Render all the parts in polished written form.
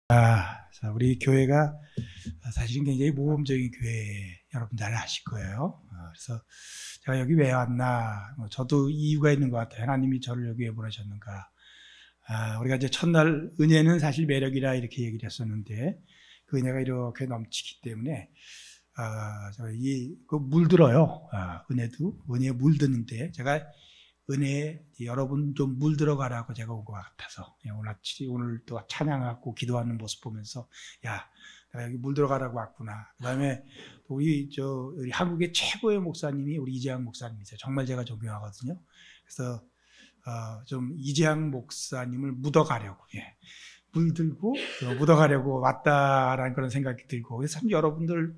자, 우리 교회가 사실은 굉장히 모범적인 교회 여러분 잘 아실 거예요. 그래서 제가 여기 왜 왔나, 저도 이유가 있는 것 같아요. 하나님이 저를 여기에 보내셨는가. 우리가 이제 첫날 은혜는 사실 매력이라 이렇게 얘기를 했었는데 그 은혜가 이렇게 넘치기 때문에 물들어요. 은혜에 물드는데 제가 은혜에 여러분 좀 물들어가라고 제가 온 것 같아서 오늘 또 찬양하고 기도하는 모습 보면서 내가 여기 물들어가라고 왔구나. 그 다음에 우리 한국의 최고의 목사님이 우리 이재양 목사님이세요. 정말 제가 존경하거든요. 그래서 좀 이재양 목사님을 묻어가려고 물들고 묻어가려고 왔다라는 그런 생각이 들고, 그래서 참 여러분들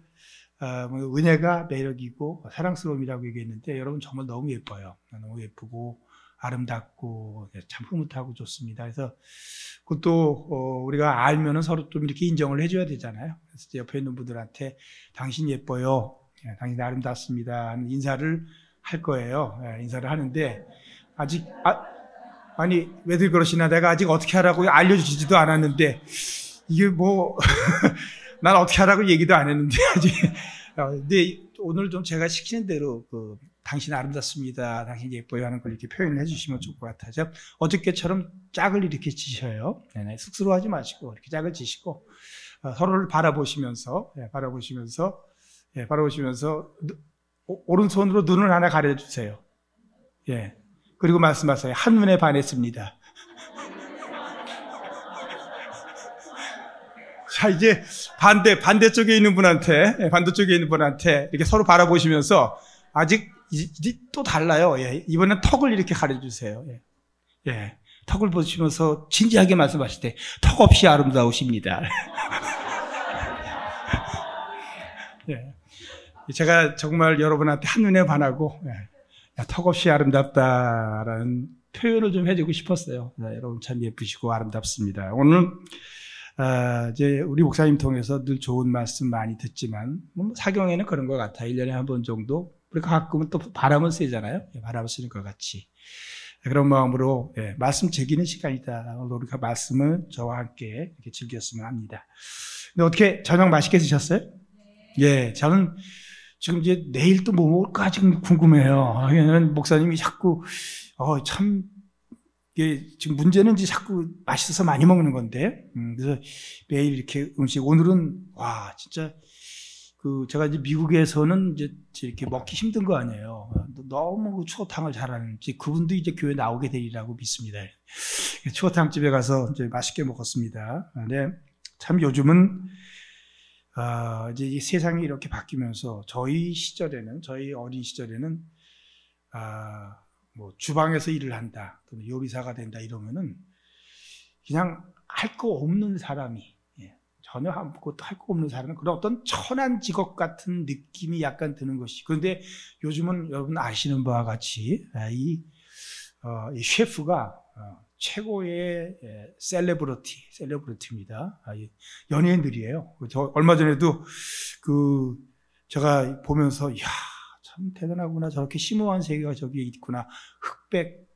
은혜가 매력이고 사랑스러움이라고 얘기했는데 여러분 정말 너무 예뻐요. 너무 예쁘고 아름답고 참 흐뭇하고 좋습니다. 그래서 그것도 우리가 알면은 서로 좀 이렇게 인정을 해줘야 되잖아요. 그래서 옆에 있는 분들한테 당신 예뻐요, 당신 아름답습니다 하는 인사를 할 거예요. 인사를 하는데 아직 아니 왜들 그러시나, 내가 아직 어떻게 하라고 알려주지도 않았는데 이게 뭐 난 어떻게 하라고 얘기도 안 했는데 아직. 근데 오늘 좀 제가 시키는 대로 당신 아름답습니다, 당신 예뻐요 하는 걸 이렇게 표현을 해주시면 좋을 것 같아요. 어저께처럼 짝을 이렇게 지셔요. 쑥스러워하지 마시고 이렇게 짝을 지시고 서로를 바라보시면서 오른손으로 눈을 하나 가려주세요. 그리고 말씀하세요. 한눈에 반했습니다. 자, 이제 반대쪽에 있는 분한테 이렇게 서로 바라보시면서 아직 또 달라요. 이번엔 턱을 이렇게 가려주세요. 턱을 보시면서 진지하게 말씀하실 때 턱 없이 아름다우십니다. 제가 정말 여러분한테 한눈에 반하고 턱 없이 아름답다라는 표현을 좀 해주고 싶었어요. 여러분 참 예쁘시고 아름답습니다. 오늘 이제 우리 목사님 통해서 늘 좋은 말씀 많이 듣지만 사경에는 그런 것 같아요. 1년에 한 번 정도 우리가 가끔은 또 바람을 쐬잖아요. 바람을 쐬는 것 같이 그런 마음으로 말씀 즐기는 시간이다. 오늘 우리가 말씀을 저와 함께 이렇게 즐겼으면 합니다. 근데 어떻게 저녁 맛있게 드셨어요? 저는 지금 이제 내일 또 뭐 먹을까 지금 궁금해요. 목사님이 자꾸 참 이게 지금 문제는 이제 자꾸 맛있어서 많이 먹는 건데, 그래서 매일 이렇게 음식, 오늘은 진짜 제가 이제 미국에서는 이제 이렇게 먹기 힘든 거 아니에요. 너무 추어탕을 잘하는지 그분도 이제 교회 나오게 되리라고 믿습니다. 추어탕집에 가서 이제 맛있게 먹었습니다. 근데 참 요즘은 이제 이 세상이 이렇게 바뀌면서 저희 어린 시절에는 뭐 주방에서 일을 한다 또는 요리사가 된다 이러면은 그냥 할 거 없는 사람이, 전혀 아무것도 할 거 없는 사람은 그런 어떤 천한 직업 같은 느낌이 약간 드는 것이. 그런데 요즘은 여러분 아시는 바와 같이 이 셰프가 최고의 셀레브리티입니다. 연예인들이에요. 저 얼마 전에도 제가 보면서 참 대단하구나, 저렇게 심오한 세계가 저기에 있구나. 흑백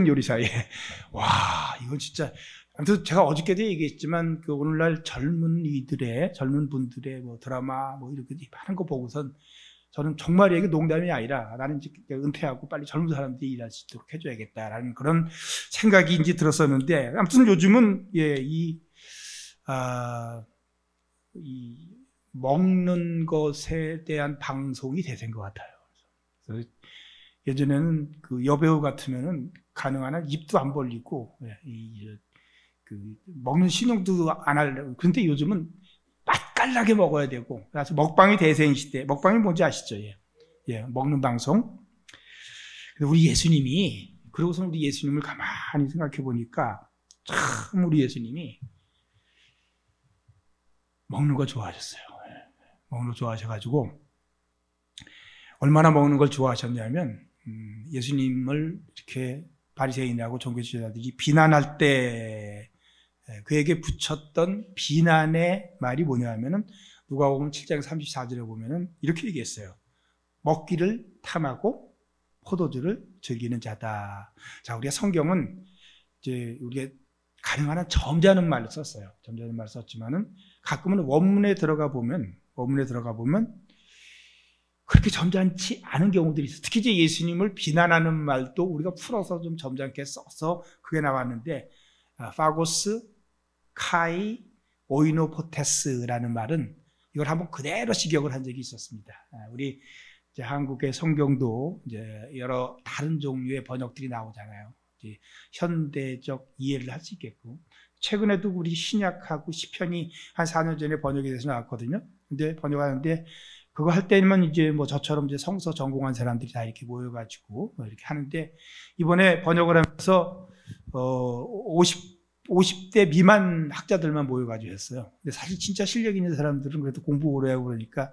요리사에 이건 진짜. 아무튼 제가 어저께도 얘기했지만 오늘날 젊은 분들의 뭐 드라마 뭐 이렇게 하는 거 보고선 저는 정말 이게 농담이 아니라 나는 이제 은퇴하고 빨리 젊은 사람들이 일할 수 있도록 해줘야겠다라는 그런 생각이 이제 들었었는데, 아무튼 요즘은 이 먹는 것에 대한 방송이 대세인 것 같아요. 그래서 예전에는 여배우 같으면은 가능한 한 입도 안 벌리고 먹는 신용도 안 하려고. 그런데 요즘은 맛깔나게 먹어야 되고, 그래서 먹방이 대세인 시대. 먹방이 뭔지 아시죠? 먹는 방송. 우리 예수님이, 그러고서 우리 예수님을 가만히 생각해 보니까 참 우리 예수님이 먹는 거 좋아하셨어요. 먹는 거 좋아하셔가지고 얼마나 먹는 걸 좋아하셨냐면 예수님을 이렇게 바리새인하고 종교지도자들이 비난할 때 그에게 붙였던 비난의 말이 뭐냐 하면은 누가복음 7장 34절에 보면은 이렇게 얘기했어요. 먹기를 탐하고 포도주를 즐기는 자다. 자, 우리가 성경은 이제 우리가 가능한 한 점잖은 말로 썼어요. 점잖은 말을 썼지만은 가끔은 원문에 들어가 보면 그렇게 점잖지 않은 경우들이 있어요. 특히 이제 예수님을 비난하는 말도 우리가 풀어서 좀 점잖게 써서 그게 나왔는데, 파고스, 카이, 오이노포테스라는 말은 이걸 한번 그대로 직역을 한 적이 있었습니다. 우리 이제 한국의 성경도 이제 여러 다른 종류의 번역들이 나오잖아요. 이제 현대적 이해를 할 수 있게끔. 최근에도 우리 신약하고 시편이 한 4년 전에 번역이 돼서 나왔거든요. 근데 번역하는데 그거 할 때면 이제 뭐 저처럼 이제 성서 전공한 사람들이 다 이렇게 모여가지고 이렇게 하는데, 이번에 번역을 하면서 50대 미만 학자들만 모여가지고 했어요. 근데 사실 진짜 실력 있는 사람들은 그래도 공부 오래 하고 그러니까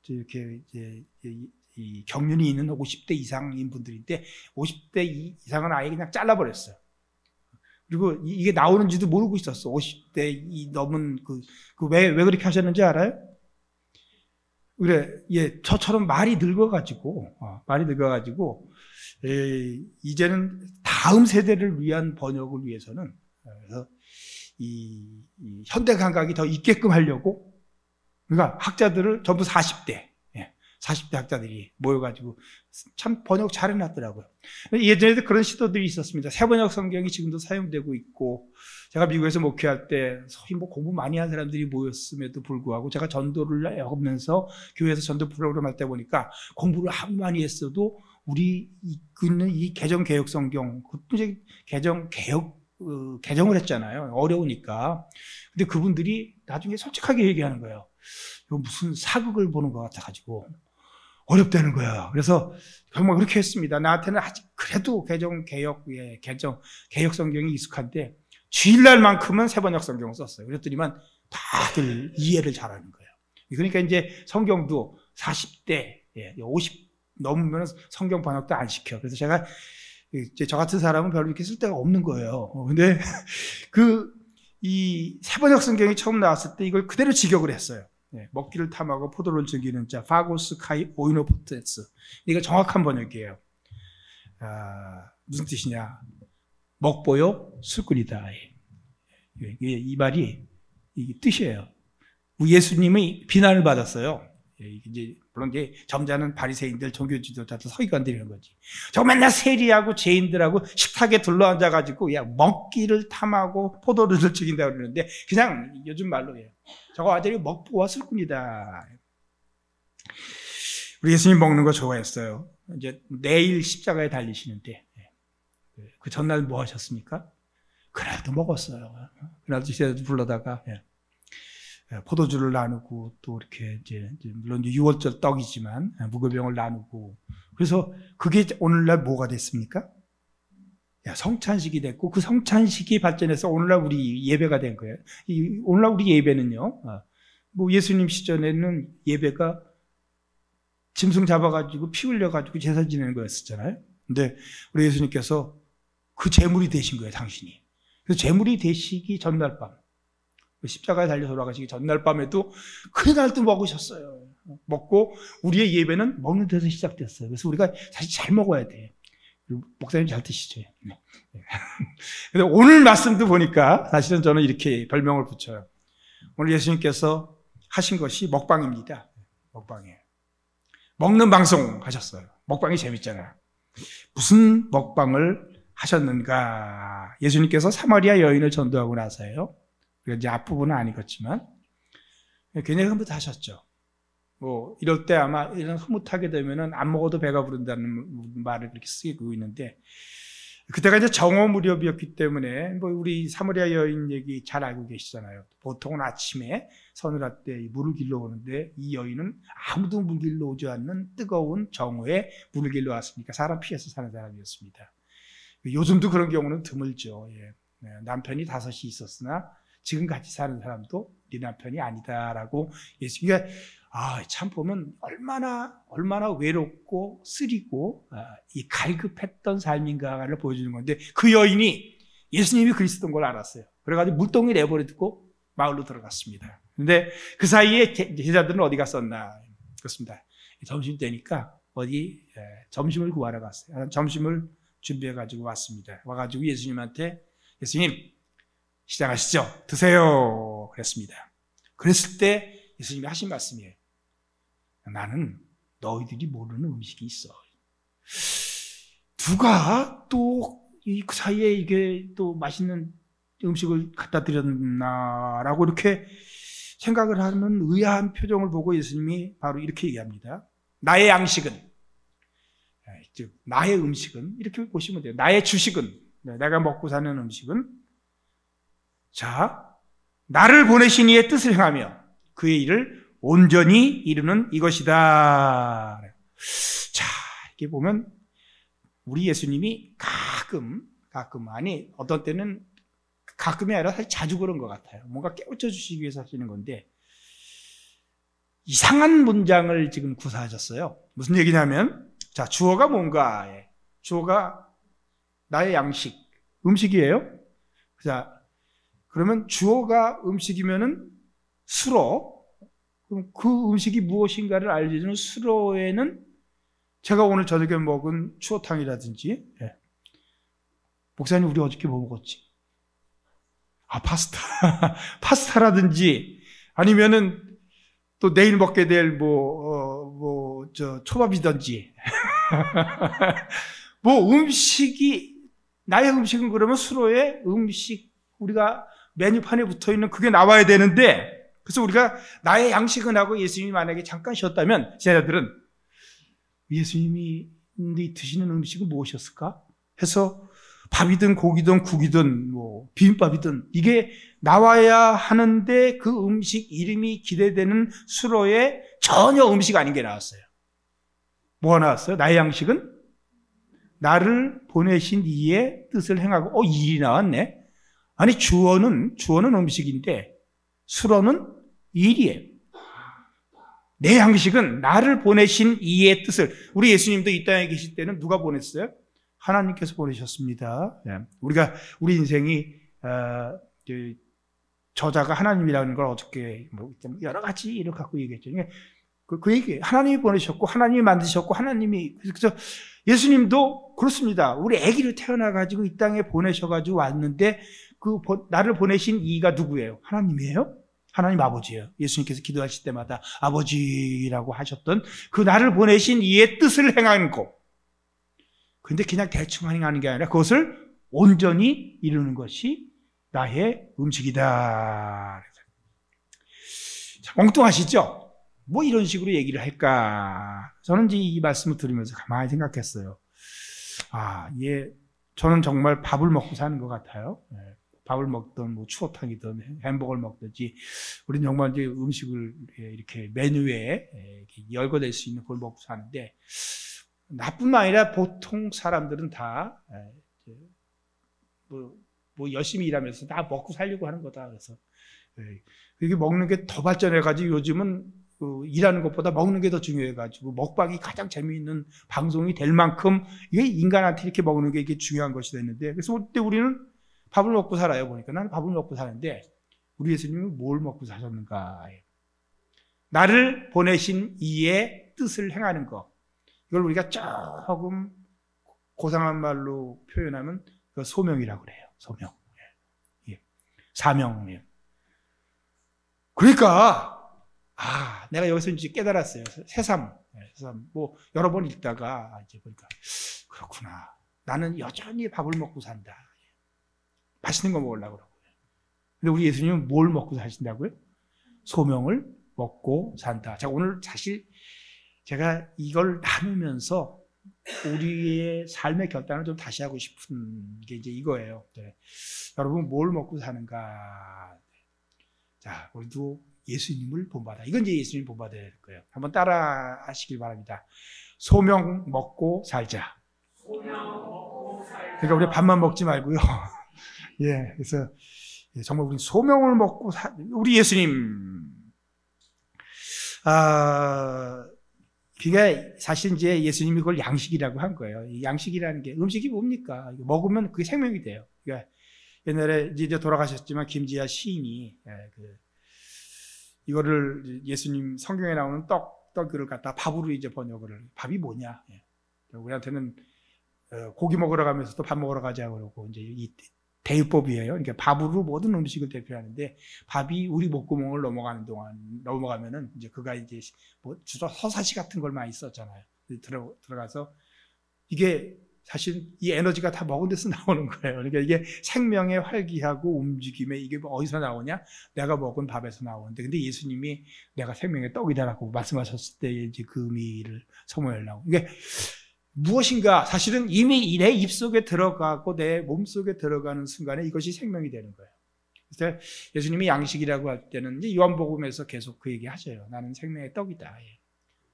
이렇게 이제 이 경륜이 있는 50대 이상인 분들인데 50대 이상은 아예 그냥 잘라버렸어요. 그리고 이게 나오는지도 모르고 있었어. 50대 넘은 왜 그렇게 하셨는지 알아요? 그래, 저처럼 말이 늙어가지고, 이제는 다음 세대를 위한 번역을 위해서는, 그래서 이 현대 감각이 더 있게끔 하려고, 그러니까 학자들을 전부 40대 학자들이 모여가지고 참 번역 잘 해놨더라고요. 예전에도 그런 시도들이 있었습니다. 새번역 성경이 지금도 사용되고 있고, 제가 미국에서 목회할 때 소위 뭐 공부 많이 한 사람들이 모였음에도 불구하고 제가 전도를 하면서 교회에서 전도 프로그램 할 때 보니까 공부를 아무 많이 했어도 우리 있는 이 개정 개혁 성경, 그것도 이제 개정을 했잖아요. 어려우니까. 근데 그분들이 나중에 솔직하게 얘기하는 거예요. 이거 무슨 사극을 보는 것 같아가지고 어렵다는 거야. 그래서 정말 그렇게 했습니다. 나한테는 아직 그래도 개정 개혁 성경이 익숙한데 주일날만큼은 새번역 성경을 썼어요. 그랬더니만 다들 이해를 잘하는 거예요. 그러니까 이제 성경도 40대, 50 넘으면 성경 번역도 안 시켜. 그래서 제가 이제 저 같은 사람은 별로 이렇게 쓸 데가 없는 거예요. 근데 이 새번역 성경이 처음 나왔을 때 이걸 그대로 직역을 했어요. 먹기를 탐하고 포도를 즐기는 자, 파고스 카이 오이노포테스. 이거 정확한 번역이에요. 무슨 뜻이냐? 먹보요 술꾼이다. 이 말이 이 뜻이에요. 예수님이 비난을 받았어요. 이제 물론 이제 점잖은 바리새인들, 종교 지도자들, 서기관들이 이런 거지. 저 맨날 세리하고 죄인들하고 식탁에 둘러앉아 가지고 먹기를 탐하고 포도를 즐긴다 그러는데 그냥 요즘 말로 해요. 저거 완전히 먹보와 술꾼이다. 우리 예수님 먹는 거 좋아했어요. 이제 내일 십자가에 달리시는데 그 전날 뭐 하셨습니까? 그날도 먹었어요. 그날도 제자들 불러다가 포도주를 나누고 또 이렇게 이제 물론 유월절 떡이지만 무교병을 나누고, 그래서 그게 오늘날 뭐가 됐습니까? 성찬식이 됐고 그 성찬식이 발전해서 오늘날 우리 예배가 된 거예요. 오늘날 우리 예배는요, 뭐 예수님 시절에는 예배가 짐승 잡아가지고 피 흘려가지고 제사 지내는 거였었잖아요. 근데 우리 예수님께서 그 제물이 되신 거예요, 당신이. 그래서 제물이 되시기 전날 밤, 십자가에 달려 돌아가시기 전날 밤에도 그날도 먹으셨어요. 먹고 우리의 예배는 먹는 데서 시작됐어요. 그래서 우리가 사실 잘 먹어야 돼. 목사님 잘 드시죠. 그래서 오늘 말씀도 보니까 사실은 저는 이렇게 별명을 붙여요. 오늘 예수님께서 하신 것이 먹방입니다. 먹방이에요. 먹는 방송 하셨어요. 먹방이 재밌잖아요. 무슨 먹방을 하셨는가? 예수님께서 사마리아 여인을 전도하고 나서요. 이제 앞부분은 아니겠지만 굉장히 흐뭇 하셨죠. 뭐 이럴 때 아마 이런 흐뭇하게 되면은 안 먹어도 배가 부른다는 말을 그렇게 쓰고 있는데, 그때가 이제 정오 무렵이었기 때문에 뭐 우리 사마리아 여인 얘기 잘 알고 계시잖아요. 보통은 아침에 서늘할 때 물을 길러 오는데 이 여인은 아무도 물 길러 오지 않는 뜨거운 정오에 물을 길러 왔으니까 사람 피해서 사는 사람이었습니다. 요즘도 그런 경우는 드물죠. 남편이 5이 있었으나 지금 같이 사는 사람도 네 남편이 아니다라고 예수님이, 참 보면 얼마나 외롭고 쓰리고 이 갈급했던 삶인가를 보여주는 건데, 그 여인이 예수님이 그리스도인 걸 알았어요. 그래가지고 물동이 내버려두고 마을로 들어갔습니다. 근데 그 사이에 제자들은 어디 갔었나? 그렇습니다. 점심 때니까 어디 점심을 구하러 갔어요. 점심을 준비해가지고 왔습니다. 와가지고 예수님한테, 예수님, 시작하시죠. 드세요. 그랬습니다. 그랬을 때 예수님이 하신 말씀이에요. 나는 너희들이 모르는 음식이 있어. 누가 또 그 사이에 이게 또 맛있는 음식을 갖다 드렸나라고 이렇게 생각을 하는 의아한 표정을 보고 예수님이 바로 이렇게 얘기합니다. 나의 양식은, 즉 나의 음식은, 이렇게 보시면 돼요. 나의 주식은, 내가 먹고 사는 음식은, 자, 나를 보내신 이의 뜻을 행하며 그의 일을 온전히 이루는 이것이다. 자, 이렇게 보면 우리 예수님이 가끔 아니 어떤 때는 가끔이 아니라 사실 자주 그런 것 같아요. 뭔가 깨우쳐 주시기 위해서 하시는 건데 이상한 문장을 지금 구사하셨어요. 무슨 얘기냐면, 자, 주어가 뭔가, 주어가 나의 양식, 음식이에요. 자, 그러면 주어가 음식이면은 수로, 그럼 그 음식이 무엇인가를 알려주는 수로에는 제가 오늘 저녁에 먹은 추어탕이라든지, 목사님 우리 어저께 뭐 먹었지? 파스타. 파스타라든지 아니면은 또 내일 먹게 될 초밥이든지. 음식이, 나의 음식은 그러면 수로에 음식, 우리가 메뉴판에 붙어 있는 그게 나와야 되는데, 그래서 우리가 나의 양식은 하고 예수님이 만약에 잠깐 쉬었다면, 제자들은 예수님이 드시는 음식은 무엇이었을까? 해서 밥이든 고기든 국이든 비빔밥이든 이게 나와야 하는데 그 음식 이름이 기대되는 수로에 전혀 음식 아닌 게 나왔어요. 뭐가 나왔어요? 나의 양식은 나를 보내신 이의 뜻을 행하고, 이 일이 나왔네. 아니, 주어는 음식인데 수로는 일이에요. 내 양식은 나를 보내신 이의 뜻을, 우리 예수님도 이 땅에 계실 때는 누가 보냈어요? 하나님께서 보내셨습니다. 우리 인생이, 저자가 하나님이라는 걸 어저께 여러 가지 일을 갖고 얘기했죠. 그 얘기, 하나님이 보내셨고, 하나님이 만드셨고, 하나님이, 그래서 예수님도 그렇습니다. 우리 아기를 태어나가지고 이 땅에 보내셔가지고 왔는데, 나를 보내신 이가 누구예요? 하나님이에요? 하나님 아버지예요. 예수님께서 기도하실 때마다 아버지라고 하셨던 그 나를 보내신 이의 뜻을 행하는 거. 근데 그냥 대충 행하는 게 아니라 그것을 온전히 이루는 것이 나의 음식이다. 자, 엉뚱하시죠? 이런 식으로 얘기를 할까? 저는 이제 이 말씀을 들으면서 가만히 생각했어요. 저는 정말 밥을 먹고 사는 것 같아요. 밥을 먹든 추어탕이든 햄버거를 먹든지 우리는 정말 이제 음식을 이렇게 메뉴에 이렇게 열거될 수 있는 걸 먹고 사는데, 나뿐만 아니라 보통 사람들은 다 열심히 일하면서 다 먹고 살려고 하는 거다. 그래서 이게 먹는 게 더 발전해가지고 요즘은 일하는 것보다 먹는 게 더 중요해가지고 먹방이 가장 재미있는 방송이 될 만큼 이게 인간한테 이렇게 먹는 게 이게 중요한 것이 됐는데, 그래서 그때 우리는 밥을 먹고 살아요. 보니까 나는 밥을 먹고 사는데 우리 예수님은 뭘 먹고 사셨는가? 나를 보내신 이의 뜻을 행하는 것. 이걸 우리가 조금 고상한 말로 표현하면 소명이라고 그래요. 소명. 사명이에요. 그러니까 내가 여기서 이제 깨달았어요. 새삼 여러 번 읽다가 이제 보니까 그렇구나. 나는 여전히 밥을 먹고 산다. 맛있는 거 먹으려고 그러고. 근데 우리 예수님은 뭘 먹고 사신다고요? 소명을 먹고 산다. 자, 오늘 사실 제가 이걸 나누면서 우리의 삶의 결단을 좀 다시 하고 싶은 게 이제 이거예요. 여러분 뭘 먹고 사는가? 자, 우리도 예수님을 본받아. 이건 이제 예수님 본받아야 될 거예요. 한번 따라 하시길 바랍니다. 소명 먹고 살자. 그러니까 우리 밥만 먹지 말고요. 그래서 정말 우리 소명을 먹고 우리 예수님. 그게 사실 이제 예수님이 그걸 양식이라고 한 거예요. 이 양식이라는 게 음식이 뭡니까? 먹으면 그게 생명이 돼요. 그러니까 옛날에 이제 돌아가셨지만 김지아 시인이 이거를 예수님 성경에 나오는 떡을 갖다 밥으로 이제 번역을, 밥이 뭐냐? 우리한테는 고기 먹으러 가면서도 밥 먹으러 가자 그러고 이제 이 대유법이에요. 그러니까 밥으로 모든 음식을 대표하는데 밥이 우리 목구멍을 넘어가면은 이제 그가 이제 뭐 주로 서사시 같은 걸 많이 썼잖아요. 들어가서 이게 사실 이 에너지가 다 먹은 데서 나오는 거예요. 그러니까 이게 생명의 활기하고 움직임에 이게 뭐 어디서 나오냐? 내가 먹은 밥에서 나오는데, 근데 예수님이 내가 생명의 떡이다라고 말씀하셨을 때 이제 그 의미를 소모하려고. 이게 무엇인가 사실은 이미 내 입속에 들어가고 내 몸속에 들어가는 순간에 이것이 생명이 되는 거예요. 그래서 예수님이 양식이라고 할 때는 이제 요한복음에서 계속 그 얘기 하셔요. 나는 생명의 떡이다.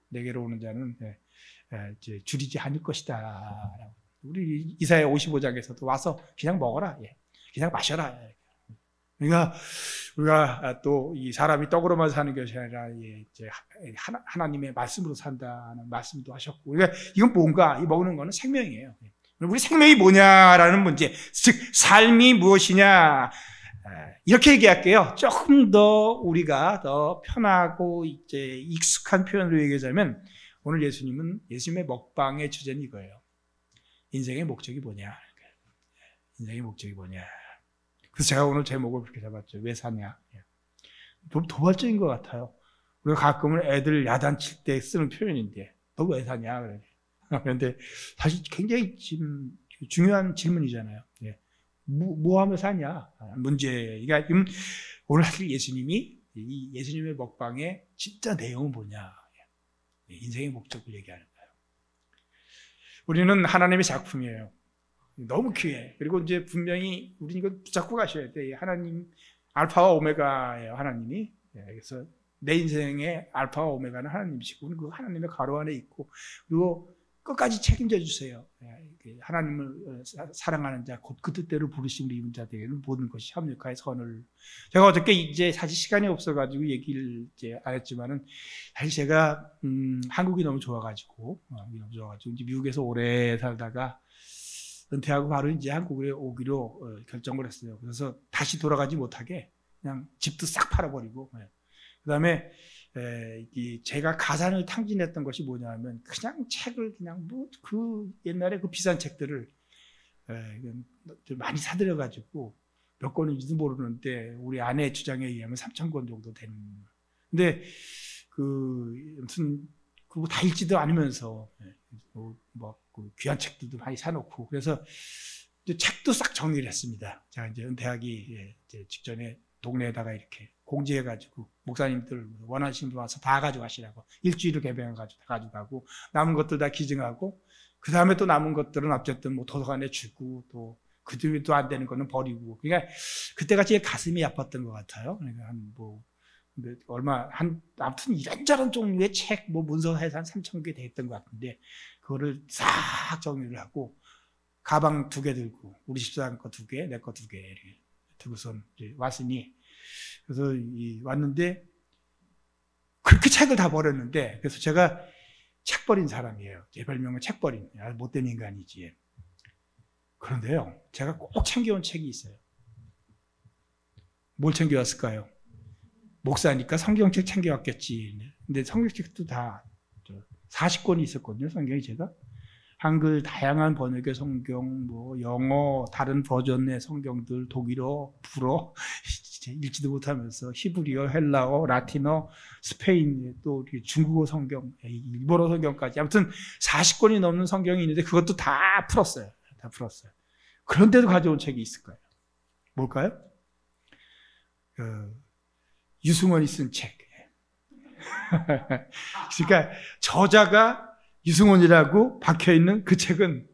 내게로 오는 자는 이제 줄이지 않을 것이다. 우리 이사야 55장에서도 와서 그냥 먹어라. 그냥 마셔라. 그러니까 우리가 또 이 사람이 떡으로만 사는 것이 아니라 이제 하나님의 말씀으로 산다는 말씀도 하셨고, 그러니까 이건 뭔가 이 먹는 거는 생명이에요. 우리 생명이 뭐냐라는 문제, 즉 삶이 무엇이냐, 이렇게 얘기할게요. 조금 더 우리가 더 편하고 이제 익숙한 표현으로 얘기하자면 오늘 예수님의 먹방의 주제는 이거예요. 인생의 목적이 뭐냐? 인생의 목적이 뭐냐? 그래서 제가 오늘 제목을 그렇게 잡았죠. 왜 사냐? 좀 도발적인 것 같아요. 우리가 가끔은 애들 야단칠 때 쓰는 표현인데, 너 왜 사냐? 그런데 사실 굉장히 중요한 질문이잖아요. 뭐 하며 사냐? 문제. 그러니까 오늘 사실 예수님의 먹방의 진짜 내용은 뭐냐? 인생의 목적을 얘기하는 거예요. 우리는 하나님의 작품이에요. 너무 귀해. 그리고 이제 분명히 우리는 이거 붙잡고 가셔야 돼. 하나님, 알파와 오메가예요, 하나님이. 그래서 내 인생의 알파와 오메가는 하나님이시고, 그 하나님의 가로 안에 있고, 그리고 끝까지 책임져 주세요. 하나님을 사랑하는 자, 곧 그 뜻대로 부르심을 입은 자들에게는 모든 것이 합력하여 선을. 제가 어저께 이제 사실 시간이 없어가지고 얘기를 이제 안 했지만은, 사실 제가, 한국이 너무 좋아가지고, 이제 미국에서 오래 살다가, 은퇴하고 바로 이제 한국에 오기로 결정을 했어요. 그래서 다시 돌아가지 못하게 그냥 집도 싹 팔아버리고, 그 다음에 제가 가산을 탕진했던 것이 뭐냐면 그냥 책을 그냥 그 옛날에 그 비싼 책들을 많이 사들여가지고 몇 권인지도 모르는데 우리 아내의 주장에 의하면 3,000권 정도 되는. 근데 무슨 그거 다 읽지도 않으면서 그 귀한 책들도 많이 사놓고, 그래서 이제 책도 싹 정리를 했습니다. 제가 이제 은퇴하기 직전에 동네에다가 이렇게 공지해가지고 목사님들 원하시는 분 와서 다 가져가시라고 일주일을 개병해가지고 다 가져가고, 남은 것들 다 기증하고, 그 다음에 또 남은 것들은 어쨌든 뭐 도서관에 주고, 또 그 뒤에 또 안 되는 거는 버리고. 그러니까 그때가 제 가슴이 아팠던 것 같아요. 그러니까 아무튼 이런저런 종류의 책, 문서에서 한 3,000개 됐던 것 같은데, 그거를 싹 정리를 하고, 가방 2개 들고, 우리 집사람 거 2개, 내 거 2개, 이렇게 들고선 왔으니, 그래서 왔는데, 그렇게 책을 다 버렸는데, 그래서 제가 책 버린 사람이에요. 제 별명은 책 버린, 못된 인간이지. 그런데요, 제가 꼭 챙겨온 책이 있어요. 뭘 챙겨왔을까요? 목사니까 성경책 챙겨왔겠지. 근데 성경책도 다 40권이 있었거든요, 성경이 제가. 한글 다양한 번역의 성경, 영어, 다른 버전의 성경들, 독일어, 불어, 읽지도 못하면서 히브리어, 헬라어, 라틴어, 스페인, 또 중국어 성경, 일본어 성경까지. 아무튼 40권이 넘는 성경이 있는데 그것도 다 풀었어요. 다 풀었어요. 그런데도 가져온 책이 있을 거예요. 뭘까요? 유승원이 쓴 책. 그러니까 저자가 유승원이라고 박혀있는 그 책은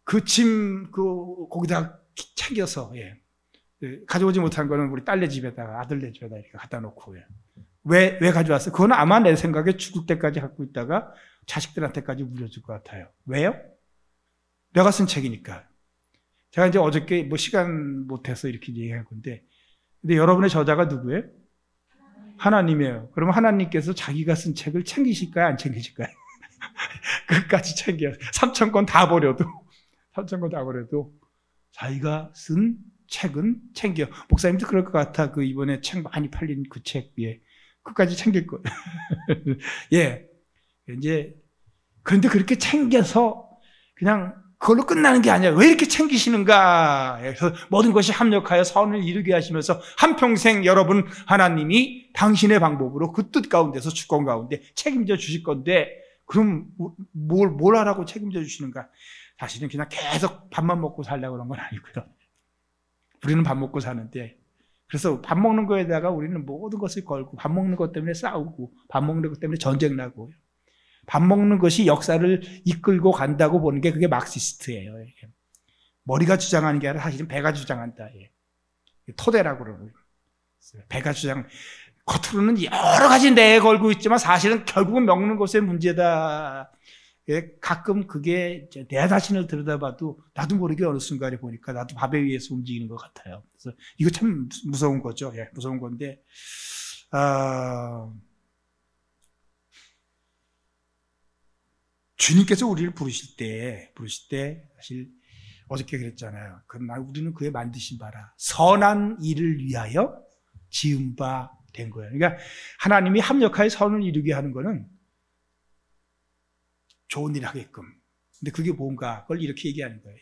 거기다 챙겨서, 가져오지 못한 거는 우리 딸네 집에다가, 아들네 집에다 이렇게 갖다 놓고. 왜 가져왔어? 그건 아마 내 생각에 죽을 때까지 갖고 있다가 자식들한테까지 물려줄 것 같아요. 왜요? 내가 쓴 책이니까. 제가 이제 어저께 시간 못해서 이렇게 얘기할 건데, 근데 여러분의 저자가 누구예요? 하나님이에요. 그러면 하나님께서 자기가 쓴 책을 챙기실까요? 안 챙기실까요? 끝까지 챙겨. 3,000권 다 버려도, 3,000권 다 버려도 자기가 쓴 책은 챙겨. 목사님도 그럴 것 같아. 이번에 책 많이 팔린 그 책, 끝까지 챙길 거예요. 이제, 그런데 그렇게 챙겨서 그냥 그걸로 끝나는 게 아니라 왜 이렇게 챙기시는가? 그래서 모든 것이 합력하여 선을 이루게 하시면서 한평생 여러분 하나님이 당신의 방법으로 그 뜻 가운데서 주권 가운데 책임져 주실 건데 그럼 뭘 하라고 책임져 주시는가? 사실은 그냥 계속 밥만 먹고 살려고 그런 건 아니고요. 우리는 밥 먹고 사는데 그래서 밥 먹는 거에다가 우리는 모든 것을 걸고 밥 먹는 것 때문에 싸우고 밥 먹는 것 때문에 전쟁 나고 밥 먹는 것이 역사를 이끌고 간다고 보는 게 그게 막시스트예요. 머리가 주장하는 게 아니라 사실은 배가 주장한다. 토대라고 그러는 배가 주장. 겉으로는 여러 가지 내 걸고 있지만 사실은 결국은 먹는 것의 문제다. 가끔 그게 내 자신을 들여다봐도 나도 모르게 어느 순간에 보니까 나도 밥에 의해서 움직이는 것 같아요. 그래서 이거 참 무서운 거죠. 무서운 건데 주님께서 우리를 부르실 때 사실 어저께 그랬잖아요. 우리는 그의 만드신 바라 선한 일을 위하여 지은 바 된 거예요. 그러니까 하나님이 합력하여 선을 이루게 하는 거는 좋은 일 하게끔. 근데 그게 뭔가 그걸 이렇게 얘기하는 거예요.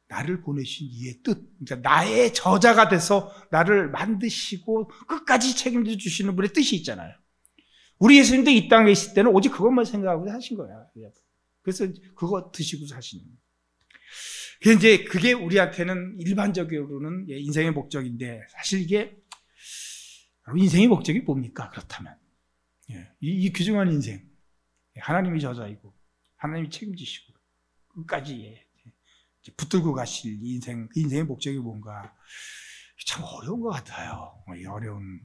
나를 보내신 이의 뜻, 그러니까 나의 저자가 돼서 나를 만드시고 끝까지 책임져 주시는 분의 뜻이 있잖아요. 우리 예수님도 이 땅에 있을 때는 오직 그것만 생각하고 사신 거야. 그래서 그거 드시고 사시는. 이제 그게 우리한테는 일반적으로는 인생의 목적인데 사실 이게 인생의 목적이 뭡니까? 그렇다면 이 귀중한 인생, 하나님이 저자이고 하나님이 책임지시고 끝까지 붙들고 가실 인생의 목적이 뭔가 참 어려운 것 같아요. 어려운.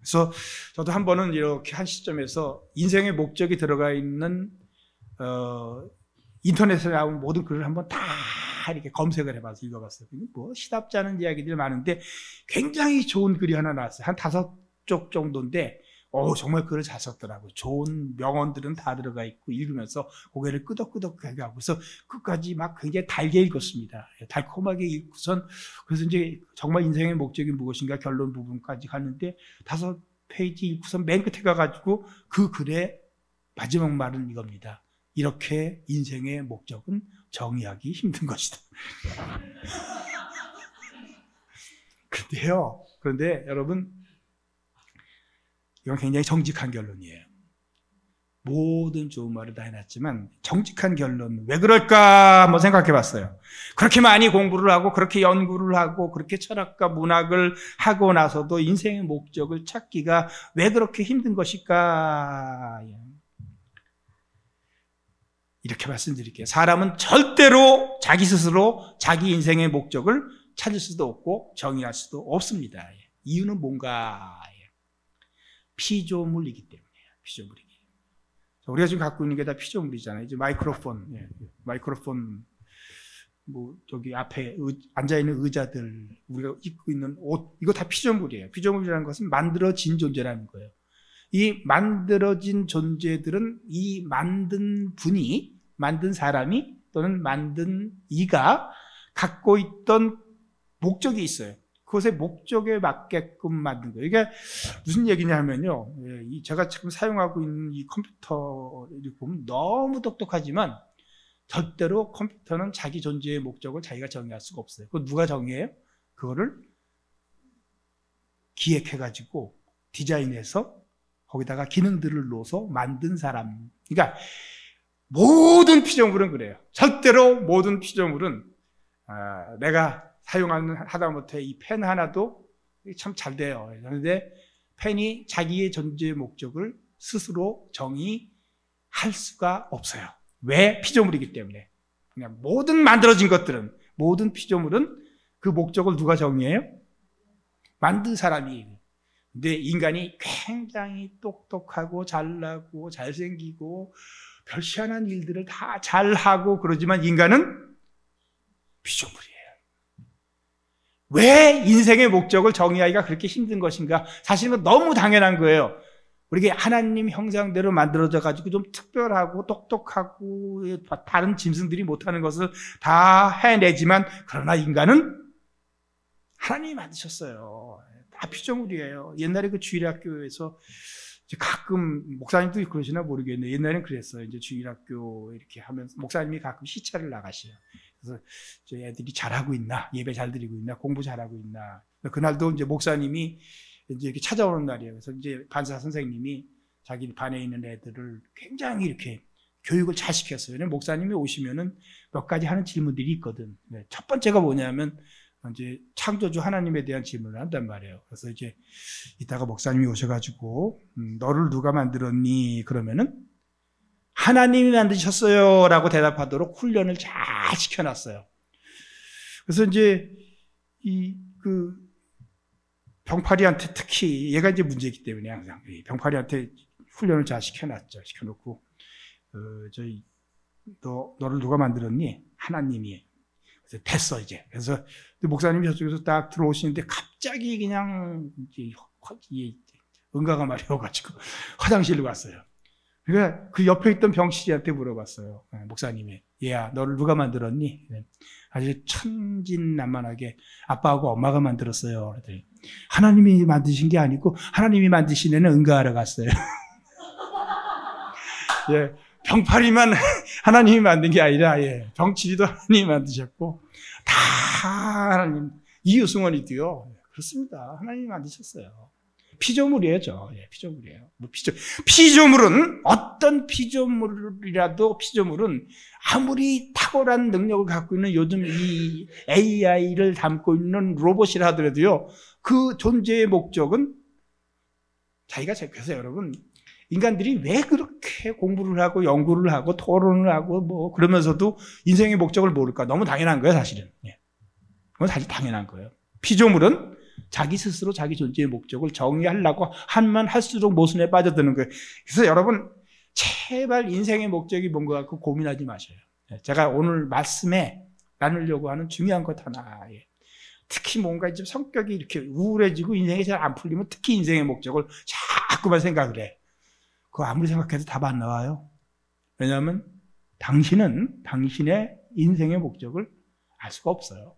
그래서 저도 한 번은 이렇게 한 시점에서 인생의 목적이 들어가 있는 인터넷에 나온 모든 글을 한번 다 이렇게 검색을 해봐서 읽어봤어요. 뭐 시답지 않은 이야기들이 많은데 굉장히 좋은 글이 하나 나왔어요. 한 5쪽 정도인데 정말 글을 잘 썼더라고요. 좋은 명언들은 다 들어가 있고 읽으면서 고개를 끄덕끄덕하게 하고 그래서 끝까지 막 굉장히 달게 읽었습니다. 달콤하게 읽고선 그래서 이제 정말 인생의 목적이 무엇인가 결론 부분까지 갔는데 5페이지 읽고선 맨 끝에 가가지고 그 글의 마지막 말은 이겁니다. 이렇게 인생의 목적은 정의하기 힘든 것이다. 그런데 여러분 이건 굉장히 정직한 결론이에요. 모든 좋은 말을 다 해놨지만 정직한 결론 왜 그럴까 한번 생각해 봤어요. 그렇게 많이 공부를 하고 그렇게 연구를 하고 그렇게 철학과 문학을 하고 나서도 인생의 목적을 찾기가 왜 그렇게 힘든 것일까? 이렇게 말씀드릴게요. 사람은 절대로 자기 스스로 자기 인생의 목적을 찾을 수도 없고 정의할 수도 없습니다. 이유는 뭔가? 피조물이기 때문이에요. 피조물이기. 우리가 지금 갖고 있는 게 다 피조물이잖아요. 이제 마이크로폰, 뭐 저기 앞에 앉아 있는 의자들, 우리가 입고 있는 옷, 이거 다 피조물이에요. 피조물이라는 것은 만들어진 존재라는 거예요. 이 만들어진 존재들은 이 만든 분이, 만든 사람이 또는 만든 이가 갖고 있던 목적이 있어요. 그것의 목적에 맞게끔 만든 거예요. 이게 무슨 얘기냐면요. 제가 지금 사용하고 있는 이 컴퓨터를 보면 너무 똑똑하지만 절대로 컴퓨터는 자기 존재의 목적을 자기가 정의할 수가 없어요. 그거 누가 정의해요? 그거를 기획해가지고 디자인해서 거기다가 기능들을 넣어서 만든 사람. 그러니까 모든 피조물은 그래요. 절대로 모든 피조물은 내가 사용하는 하다못해 이 펜 하나도 참 잘 돼요. 그런데 펜이 자기의 존재의 목적을 스스로 정의할 수가 없어요. 왜? 피조물이기 때문에. 그냥 모든 만들어진 것들은, 모든 피조물은 그 목적을 누가 정의해요? 만든 사람이. 근데 인간이 굉장히 똑똑하고 잘나고 잘생기고 별 희한한 일들을 다 잘하고 그러지만 인간은 피조물이에요. 왜 인생의 목적을 정의하기가 그렇게 힘든 것인가? 사실은 너무 당연한 거예요. 우리가 하나님 형상대로 만들어져 가지고 좀 특별하고 똑똑하고 다른 짐승들이 못하는 것을 다 해내지만 그러나 인간은 하나님이 만드셨어요. 다 피조물이에요. 옛날에 그 주일학교에서 이제 가끔 목사님도 그러시나 모르겠네. 옛날엔 그랬어요. 이제 주일학교 이렇게 하면서 목사님이 가끔 시차를 나가셔요. 그래서 저 애들이 잘하고 있나, 예배 잘 드리고 있나, 공부 잘하고 있나. 그날도 이제 목사님이 이제 이렇게 찾아오는 날이에요. 그래서 이제 반사 선생님이 자기 반에 있는 애들을 굉장히 이렇게 교육을 잘 시켰어요. 목사님이 오시면은 몇 가지 하는 질문들이 있거든. 첫 번째가 뭐냐면 이제 창조주 하나님에 대한 질문을 한단 말이에요. 그래서 이제 이따가 목사님이 오셔가지고 너를 누가 만들었니? 그러면은 하나님이 만드셨어요 라고 대답하도록 훈련을 잘 시켜놨어요. 그래서 이제 그 병파리한테 특히 얘가 이제 문제이기 때문에 항상 병파리한테 훈련을 잘 시켜놨죠. 시켜놓고 너를 누가 만들었니? 하나님이. 그래서 됐어 이제. 그래서 목사님이 저쪽에서 딱 들어오시는데 갑자기 그냥 응가가 마려워가지고 화장실로 갔어요. 그러니까 그 옆에 있던 병실이한테 물어봤어요. 목사님이 얘야 너를 누가 만들었니? 아주 천진난만하게 아빠하고 엄마가 만들었어요. 그랬더니 하나님이 만드신 게 아니고 하나님이 만드신 애는 응가하러 갔어요. 예, 병파리만 하나님이 만든 게 아니라 병치리도 하나님이 만드셨고 다 하나님 이유승원이도요. 그렇습니다. 하나님이 만드셨어요. 피조물이에요, 피조물이에요. 피조물은 어떤 피조물은 아무리 탁월한 능력을 갖고 있는 요즘 이 AI를 담고 있는 로봇이라 하더라도요, 그 존재의 목적은 그래서 여러분, 인간들이 왜 그렇게 공부를 하고 연구를 하고 토론을 하고 뭐 그러면서도 인생의 목적을 모를까? 너무 당연한 거예요, 사실은. 그건 사실 당연한 거예요. 피조물은 자기 스스로 자기 존재의 목적을 정의하려고 하면 할수록 모순에 빠져드는 거예요. 그래서 여러분 제발 인생의 목적이 뭔가 갖고 고민하지 마셔요. 제가 오늘 말씀에 나누려고 하는 중요한 것 하나, 특히 뭔가 이제 성격이 이렇게 우울해지고 인생이 잘 안 풀리면 특히 인생의 목적을 자꾸만 생각을 해. 그거 아무리 생각해도 답 안 나와요. 왜냐하면 당신은 당신의 인생의 목적을 알 수가 없어요.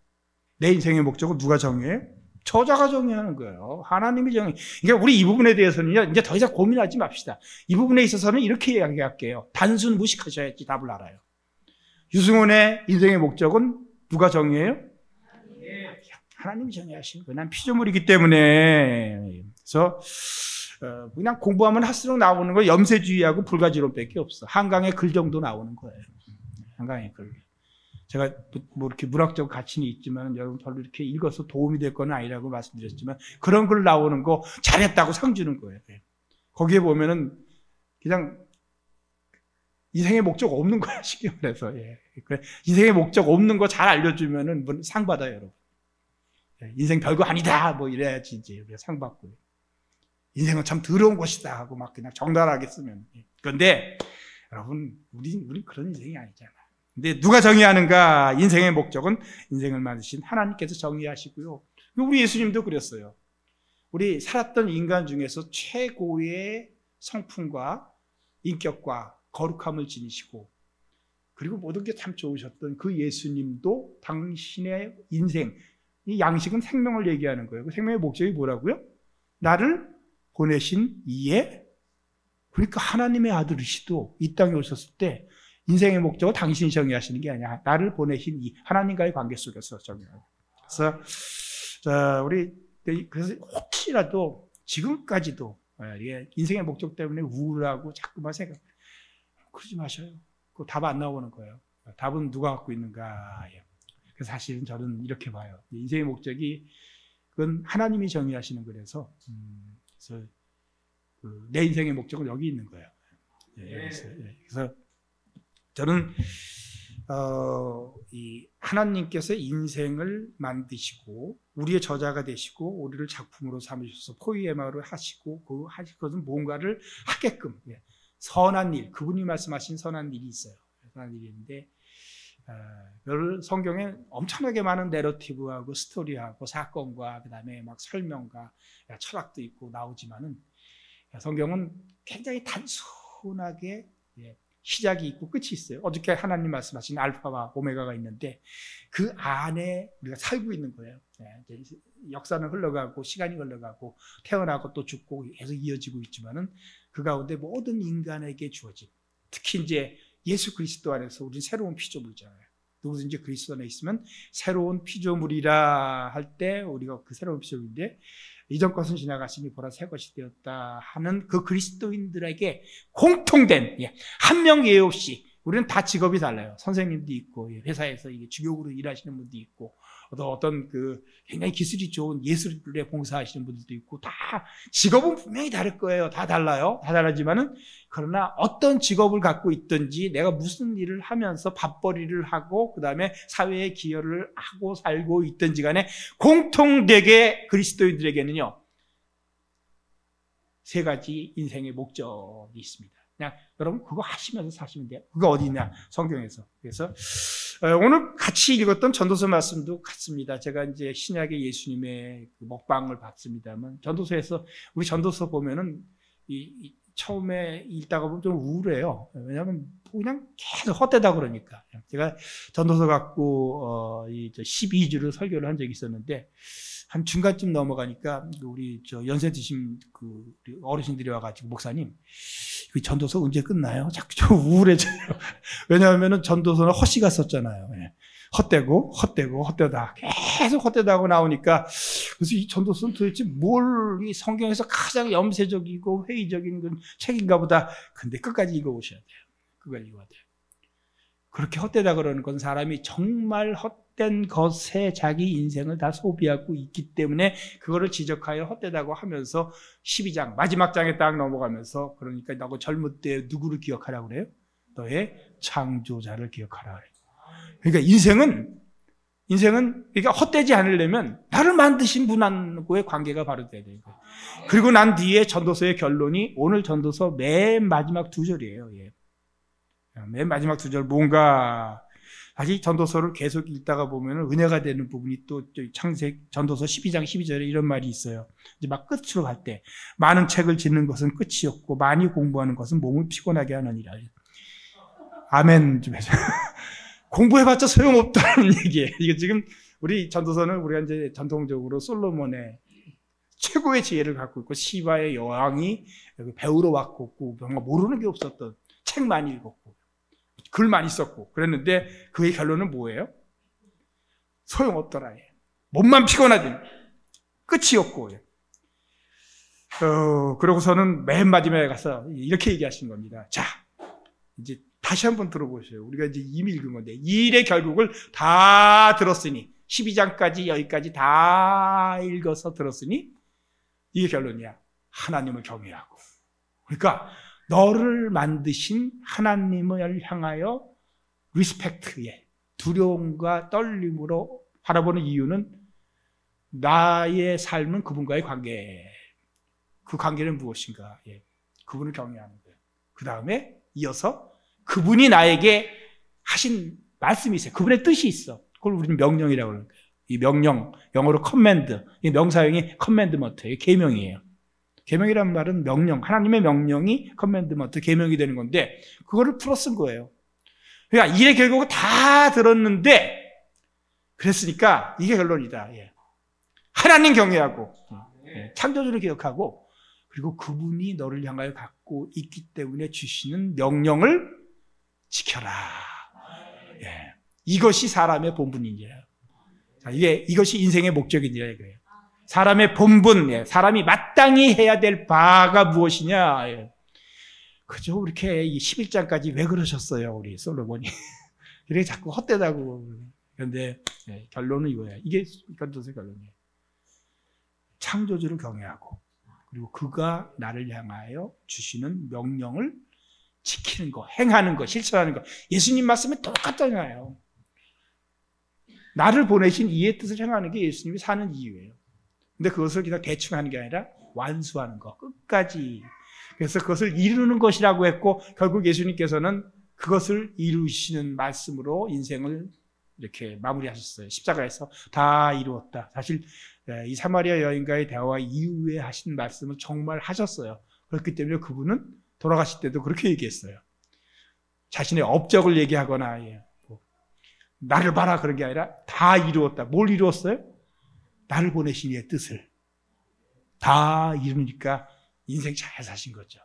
내 인생의 목적을 누가 정해요? 저자가 정의하는 거예요. 하나님이 정의. 그러니까 우리 이 부분에 대해서는요, 이제 더 이상 고민하지 맙시다. 이 부분에 있어서는 이렇게 이야기할게요. 단순 무식하셔야지 답을 알아요. 유승훈의 인생의 목적은 누가 정의해요? 하나님이 정의하시는 거예요. 난 피조물이기 때문에. 그래서 그냥 공부하면 할수록 나오는 거 염세주의하고 불가지론밖에 없어. 한강의 글 정도 나오는 거예요. 한강의 글. 제가 뭐 이렇게 문학적 가치는 있지만 여러분 별로 이렇게 읽어서 도움이 될 건 아니라고 말씀드렸지만 그런 글 나오는 거 잘했다고 상 주는 거예요. 거기에 보면은 그냥 인생의 목적 없는 거야, 쉽게 말해서. 인생의 목적 없는 거 잘 알려주면은 상 받아요, 여러분. 인생 별거 아니다, 뭐 이래야지 이제 상 받고요. 인생은 참 더러운 것이다 하고 막 그냥 정달하게 쓰면. 그런데 여러분, 우리 그런 인생이 아니잖아. 근데 누가 정의하는가? 인생의 목적은 인생을 만드신 하나님께서 정의하시고요. 우리 예수님도 그랬어요. 우리 살았던 인간 중에서 최고의 성품과 인격과 거룩함을 지니시고 그리고 모든 게 참 좋으셨던 그 예수님도 당신의 인생, 이 양식은 생명을 얘기하는 거예요. 그 생명의 목적이 뭐라고요? 나를 보내신 이에, 그러니까 하나님의 아들이시도 이 땅에 오셨을 때 인생의 목적은 당신이 정의하시는 게 아니야. 나를 보내신 이 하나님과의 관계 속에서 정의하는. 그래서 그래서 혹시라도 지금까지도 인생의 목적 때문에 우울하고 자꾸만 그러지 마셔요. 그 답 안 나오는 거예요. 답은 누가 갖고 있는가? 그래서 사실은 저는 이렇게 봐요. 인생의 목적이 그건 하나님이 정의하시는 거라서 그래서 내 인생의 목적은 여기 있는 거예요. 그래서 저는 이 하나님께서 인생을 만드시고 우리의 저자가 되시고 우리를 작품으로 삼으셔서 포이에마를 하시고 그 하실 것은 뭔가를 하게끔 선한 일, 그분이 말씀하신 선한 일이 있어요. 선한 일이 있는데 성경에 엄청나게 많은 내러티브하고 스토리하고 사건과 그다음에 막 설명과 철학도 있고 나오지만은 성경은 굉장히 단순하게 시작이 있고 끝이 있어요. 어저께 하나님 말씀하신 알파와 오메가가 있는데 그 안에 우리가 살고 있는 거예요. 역사는 흘러가고 시간이 흘러가고 태어나고 또 죽고 계속 이어지고 있지만은 그 가운데 모든 인간에게 주어진, 특히 이제 예수 그리스도 안에서 우리는 새로운 피조물이잖아요. 누구든지 그리스도 안에 있으면 새로운 피조물이라 할 때 우리가 그 새로운 피조물인데 이전 것은 지나갔으니 보라 새 것이 되었다 하는 그 그리스도인들에게 공통된, 한 명 예외 없이 우리는 다 직업이 달라요. 선생님도 있고 회사에서 주교로 일하시는 분도 있고 어떤 그 굉장히 기술이 좋은 예술에 봉사하시는 분들도 있고 다 직업은 분명히 다를 거예요. 다 달라요. 다 다르지만은 그러나 어떤 직업을 갖고 있든지 내가 무슨 일을 하면서 밥벌이를 하고 그 다음에 사회에 기여를 하고 살고 있든지 간에 공통되게 그리스도인들에게는요 3가지 인생의 목적이 있습니다. 그냥 여러분 그거 하시면서 사시면 돼요. 그거 어디 있냐? 성경에서. 그래서 오늘 같이 읽었던 전도서 말씀도 같습니다. 제가 이제 신약의 예수님의 그 먹방을 봤습니다만 전도서에서 우리 전도서 보면은 처음에 읽다가 보면 좀 우울해요. 왜냐하면 그냥 계속 헛되다 그러니까. 제가 전도서 갖고 12주를 설교를 한 적이 있었는데 한 중간쯤 넘어가니까 우리 연세 드신 그 어르신들이 와가지고 목사님 그 전도서 언제 끝나요? 자꾸 좀 우울해져요. 왜냐하면은 전도서는 허씨가 썼잖아요. 헛되다. 계속 헛되다고 나오니까 그래서 이 전도서는 도대체 뭘 이 성경에서 가장 염세적이고 회의적인 책인가 보다. 근데 끝까지 읽어보셔야 돼요. 끝까지 읽어야 돼요. 그렇게 헛되다 그러는 건 사람이 정말 헛된 것에 자기 인생을 다 소비하고 있기 때문에 그거를 지적하여 헛되다고 하면서 12장 마지막 장에 딱 넘어가면서 그러니까 너가 젊을 때 누구를 기억하라고 그래요? 너의 창조자를 기억하라 그래요. 그러니까 인생은 그러니까 헛되지 않으려면 나를 만드신 분하고의 관계가 바로 돼야 돼요. 그리고 난 뒤에 전도서의 결론이 오늘 전도서 맨 마지막 2절이에요. 맨 마지막 2절 뭔가 다시 전도서를 계속 읽다가 보면 은혜가 되는 부분이 또 창세기 전도서 12장 12절에 이런 말이 있어요. 이제 막 끝으로 갈 때 많은 책을 짓는 것은 끝이 없고 많이 공부하는 것은 몸을 피곤하게 하느니라. 아멘 좀 해줘. 공부해봤자 소용없다는 얘기예요. 이게 지금 우리 전도서는 우리가 이제 전통적으로 솔로몬의 최고의 지혜를 갖고 있고 시바의 여왕이 배우러 왔고 뭔가 모르는 게 없었던 책 많이 읽었고 글 많이 썼고 그랬는데 그의 결론은 뭐예요? 소용없더라. 몸만 피곤하더니 끝이 없고 그러고서는 맨 마지막에 가서 이렇게 얘기하신 겁니다. 자 이제 다시 한번 들어보세요. 우리가 이제 이미 읽은 건데 이 일의 결국을 다 들었으니 12장까지 여기까지 다 읽어서 들었으니 이게 결론이야. 하나님을 경외하고 그러니까 너를 만드신 하나님을 향하여 리스펙트에 두려움과 떨림으로 바라보는 이유는 나의 삶은 그분과의 관계. 그 관계는 무엇인가? 그분을 경외하는 거예요. 그 다음에 이어서 그분이 나에게 하신 말씀이 있어요. 그분의 뜻이 있어. 그걸 우리는 명령이라고 그러는 거예요. 이 명령, 영어로 커맨드. 이 명사형이 커맨드먼트예요. 계명이에요. 계명이라는 말은 명령, 하나님의 명령이 커맨드먼트, 계명이 되는 건데 그거를 풀어 쓴 거예요. 그러니까 일의 결국은 다 들었는데 그랬으니까 이게 결론이다. 하나님 경외하고 창조주를 기억하고 그리고 그분이 너를 향하여 갖고 있기 때문에 주시는 명령을 지켜라. 이것이 사람의 본분이니라. 이것이 인생의 목적이니라 이거예요. 사람의 본분, 사람이 마땅히 해야 될 바가 무엇이냐. 그죠? 이렇게 11장까지 왜 그러셨어요, 우리 솔로몬이. 이렇게 자꾸 헛되다고. 그런데 결론은 이거야. 이게 전도서의 결론이에요. 창조주를 경외하고 그리고 그가 나를 향하여 주시는 명령을 지키는 거, 행하는 거, 실천하는 거. 예수님 말씀은 똑같잖아요. 나를 보내신 이의 뜻을 행하는 게 예수님이 사는 이유예요. 근데 그것을 그냥 대충 하는 게 아니라 완수하는 거, 끝까지. 그래서 그것을 이루는 것이라고 했고 결국 예수님께서는 그것을 이루시는 말씀으로 인생을 이렇게 마무리하셨어요. 십자가에서 다 이루었다. 사실 이 사마리아 여인과의 대화 이후에 하신 말씀을 정말 하셨어요. 그렇기 때문에 그분은 돌아가실 때도 그렇게 얘기했어요. 자신의 업적을 얘기하거나 나를 봐라 그런 게 아니라 다 이루었다. 뭘 이루었어요? 나를 보내신 이의 뜻을 다 이루니까 인생 잘 사신 거죠.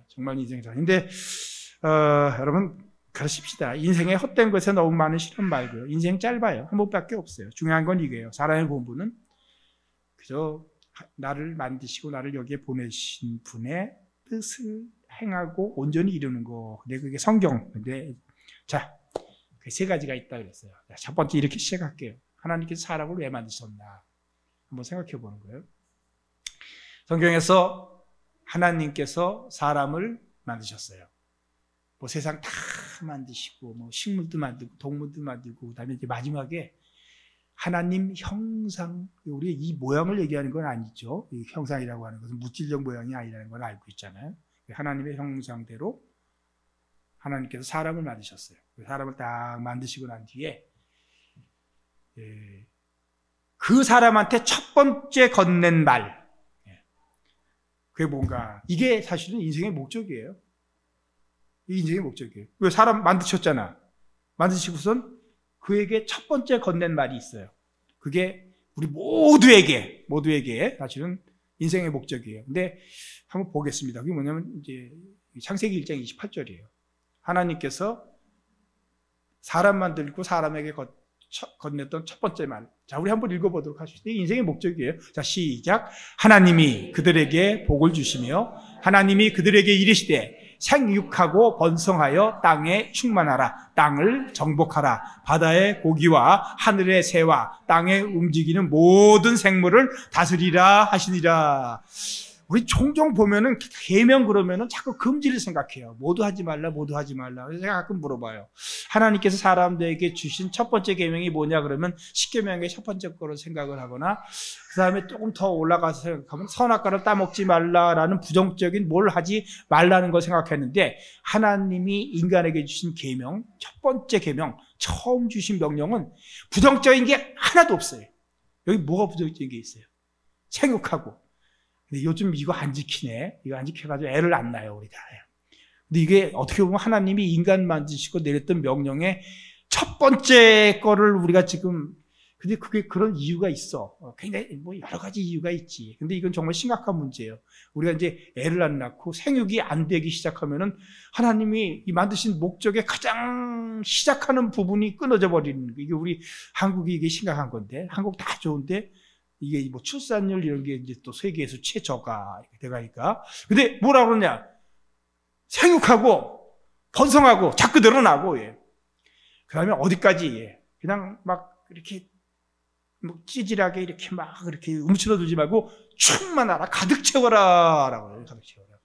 정말 인생 잘. 근데 여러분 그러십시다. 인생의 헛된 것에 너무 많은 실험 말고요. 인생 짧아요. 한 번밖에 없어요. 중요한 건 이게요. 사람의 본분은 그저 나를 만드시고 나를 여기에 보내신 분의 뜻을 행하고 온전히 이루는 거. 근데 그게 성경. 근데 자, 그 세 가지가 있다 그랬어요. 첫 번째 이렇게 시작할게요. 하나님께서 사람을 왜 만드셨나? 한번 생각해 보는 거예요. 성경에서 하나님께서 사람을 만드셨어요. 뭐 세상 다 만드시고, 뭐 식물도 만들고, 동물도 만들고, 그다음에 이제 마지막에 하나님 형상, 우리 이 모양을 얘기하는 건 아니죠. 이 형상이라고 하는 것은 물질적 모양이 아니라는 걸 알고 있잖아요. 하나님의 형상대로 하나님께서 사람을 만드셨어요. 사람을 딱 만드시고 난 뒤에 그 사람한테 첫 번째 건넨 말, 그게 뭔가, 이게 사실은 인생의 목적이에요. 이 인생의 목적이에요. 왜 사람 만드셨잖아. 만드시고선 그에게 첫 번째 건넨 말이 있어요. 그게 우리 모두에게 사실은 인생의 목적이에요. 근데 한번 보겠습니다. 그게 뭐냐면 이제 창세기 1장 28절이에요. 하나님께서 사람 만들고 사람에게 건넸던 첫 번째 말. 자, 우리 한번 읽어보도록 하시죠. 이게 인생의 목적이에요. 자, 시작. 하나님이 그들에게 복을 주시며 하나님이 그들에게 이르시되 생육하고 번성하여 땅에 충만하라. 땅을 정복하라. 바다의 고기와 하늘의 새와 땅에 움직이는 모든 생물을 다스리라 하시니라. 우리 종종 보면은 계명 그러면은 자꾸 금지를 생각해요. 모두 하지 말라, 모두 하지 말라. 그래서 제가 가끔 물어봐요. 하나님께서 사람들에게 주신 첫 번째 계명이 뭐냐 그러면 십계명의 첫 번째 거로 생각을 하거나 그 다음에 조금 더 올라가서 생각하면 선악과를 따먹지 말라라는 부정적인 뭘 하지 말라는 걸 생각했는데 하나님이 인간에게 주신 계명, 첫 번째 계명, 처음 주신 명령은 부정적인 게 하나도 없어요. 여기 뭐가 부정적인 게 있어요? 생육하고. 근데 요즘 이거 안 지키네. 이거 안 지켜가지고 애를 안 낳아요, 우리 다. 근데 이게 어떻게 보면 하나님이 인간 만드시고 내렸던 명령의 첫 번째 거를 우리가 지금, 근데 그게 그런 이유가 있어. 굉장히 뭐 여러 가지 이유가 있지. 근데 이건 정말 심각한 문제예요. 우리가 이제 애를 안 낳고 생육이 안 되기 시작하면은 하나님이 이 만드신 목적의 가장 시작하는 부분이 끊어져 버리는 거. 이게 우리 한국이 이게 심각한 건데, 한국 다 좋은데, 이게 뭐 출산율 이런 게 이제 또 세계에서 최저가 돼가니까. 근데 뭐라 그러냐? 생육하고 번성하고 자꾸 늘어나고, 그 다음에 어디까지, 그냥 막 이렇게 뭐 찌질하게 이렇게 막 이렇게 움츠러 두지 말고 충만하라, 가득 채워라 라고 해요. 가득 채워라.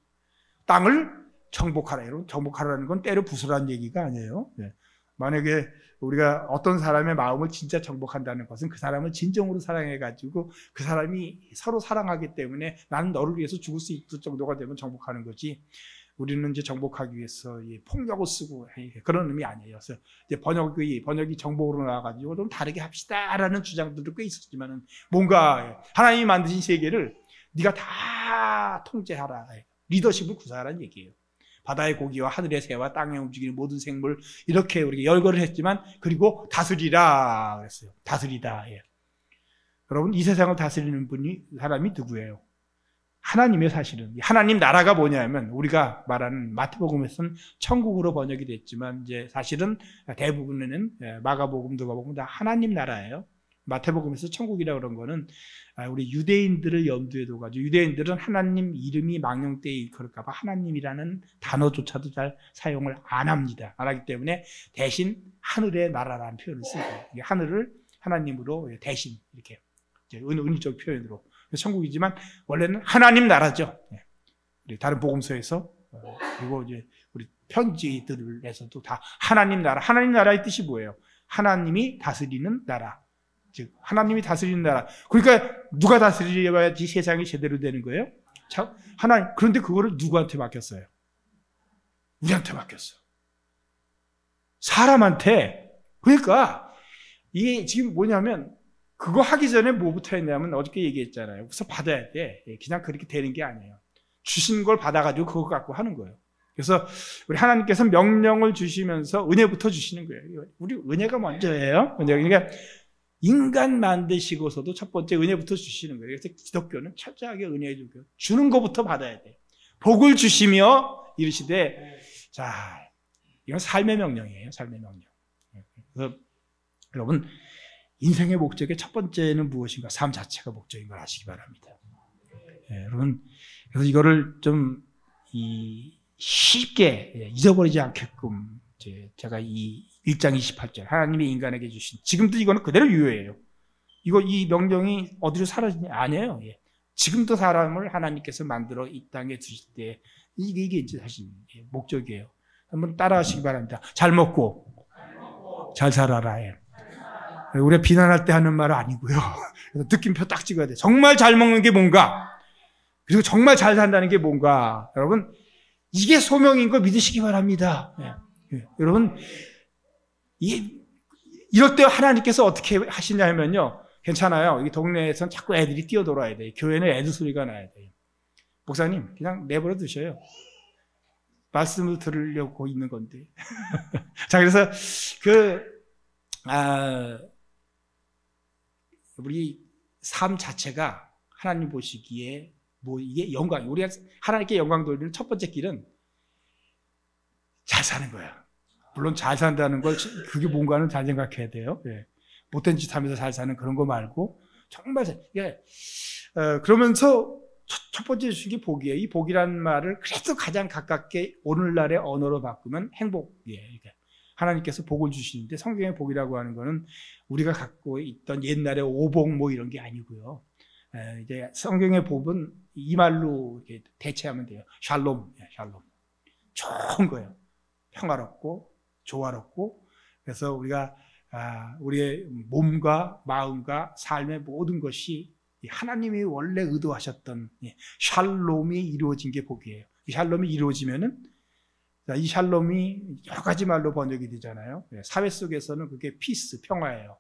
땅을 정복하라. 여러분, 정복하라는 건 때려 부수라는 얘기가 아니에요. 만약에 우리가 어떤 사람의 마음을 진짜 정복한다는 것은 그 사람을 진정으로 사랑해가지고 그 사람이 서로 사랑하기 때문에 나는 너를 위해서 죽을 수 있을 정도가 되면 정복하는 거지. 우리는 이제 정복하기 위해서 폭력을 쓰고 그런 의미 아니에요. 그래서 이제 번역이 정복으로 나와가지고 좀 다르게 합시다라는 주장들도 꽤 있었지만은 뭔가 하나님이 만드신 세계를 네가 다 통제하라, 리더십을 구사하라는 얘기예요. 바다의 고기와 하늘의 새와 땅에 움직이는 모든 생물, 이렇게 우리가 열거를 했지만, 그리고 다스리라 그랬어요. 다스리다. 여러분, 이 세상을 다스리는 사람이 누구예요? 하나님의, 사실은 하나님 나라가 뭐냐면 우리가 말하는 마태복음에서는 천국으로 번역이 됐지만 이제 사실은 대부분은 마가복음, 누가복음 다 하나님 나라예요. 마태복음에서 천국이라고 그런 거는 우리 유대인들을 염두에 둬가지고, 유대인들은 하나님 이름이 망령되이 일컬을까봐 하나님이라는 단어조차도 잘 사용을 안 합니다. 안 하기 때문에 대신 하늘의 나라라는 표현을 쓰고, 하늘을 하나님으로 대신 이렇게 은유적 표현으로 천국이지만 원래는 하나님 나라죠. 우리 다른 복음서에서 그리고 이제 우리 편지들에서도 다 하나님 나라. 하나님 나라의 뜻이 뭐예요? 하나님이 다스리는 나라. 즉 하나님이 다스리는 나라. 그러니까 누가 다스려야지 세상이 제대로 되는 거예요? 참, 하나님. 그런데 그거를 누구한테 맡겼어요? 우리한테 맡겼어. 사람한테. 그러니까 이게 지금 뭐냐면 그거 하기 전에 뭐부터 했냐면 어저께 얘기했잖아요. 우선 받아야 돼. 그냥 그렇게 되는 게 아니에요. 주신 걸 받아가지고 그거 갖고 하는 거예요. 그래서 우리 하나님께서 명령을 주시면서 은혜부터 주시는 거예요. 우리 은혜가 먼저예요. 그러니까 인간 만드시고서도 첫 번째 은혜부터 주시는 거예요. 그래서 기독교는 철저하게 은혜 주는 것부터 받아야 돼요. 복을 주시며 이르시되, 자, 이건 삶의 명령이에요. 삶의 명령. 그래서 여러분, 인생의 목적의 첫 번째는 무엇인가? 삶 자체가 목적인 걸 아시기 바랍니다. 여러분, 그래서 이거를 좀 쉽게 잊어버리지 않게끔 제가 이 1장 28절 하나님이 인간에게 주신, 지금도 이거는 그대로 유효해요. 이 명령이 어디로 사라지냐? 아니에요. 지금도 사람을 하나님께서 만들어 이 땅에 두실 때 이게 이제 사실 목적이에요. 한번 따라하시기 바랍니다. 잘 먹고 잘 살아라. 우리가 비난할 때 하는 말은 아니고요. 느낌표 딱 찍어야 돼. 정말 잘 먹는 게 뭔가, 그리고 정말 잘 산다는 게 뭔가. 여러분, 이게 소명인 걸 믿으시기 바랍니다. 여러분, 이럴 때 하나님께서 어떻게 하시냐면요. 괜찮아요. 이 동네에선 자꾸 애들이 뛰어놀아야 돼요. 교회는 애들 소리가 나야 돼요. 목사님, 그냥 내버려 두셔요. 말씀을 들으려고 있는 건데. 자, 그래서 우리 삶 자체가 하나님 보시기에 이게 영광, 우리가 하나님께 영광 돌리는 첫 번째 길은 잘 사는 거야. 물론 잘 산다는 걸 그게 뭔가는 잘 생각해야 돼요. 못된 짓 하면서 잘 사는 그런 거 말고 정말 그러면서 첫 번째 주신 게 복이에요. 이 복이라는 말을 그래도 가장 가깝게 오늘날의 언어로 바꾸면 행복이에요. 하나님께서 복을 주시는데, 성경의 복이라고 하는 거는 우리가 갖고 있던 옛날의 오복 뭐 이런 게 아니고요. 이제 성경의 복은 이 말로 이렇게 대체하면 돼요. 샬롬, 샬롬. 좋은 거예요. 평화롭고 조화롭고. 그래서 우리가 우리의 몸과 마음과 삶의 모든 것이 하나님이 원래 의도하셨던 샬롬이 이루어진 게 복이에요. 이 샬롬이 이루어지면은, 이 샬롬이 여러 가지 말로 번역이 되잖아요. 사회 속에서는 그게 피스, 평화예요.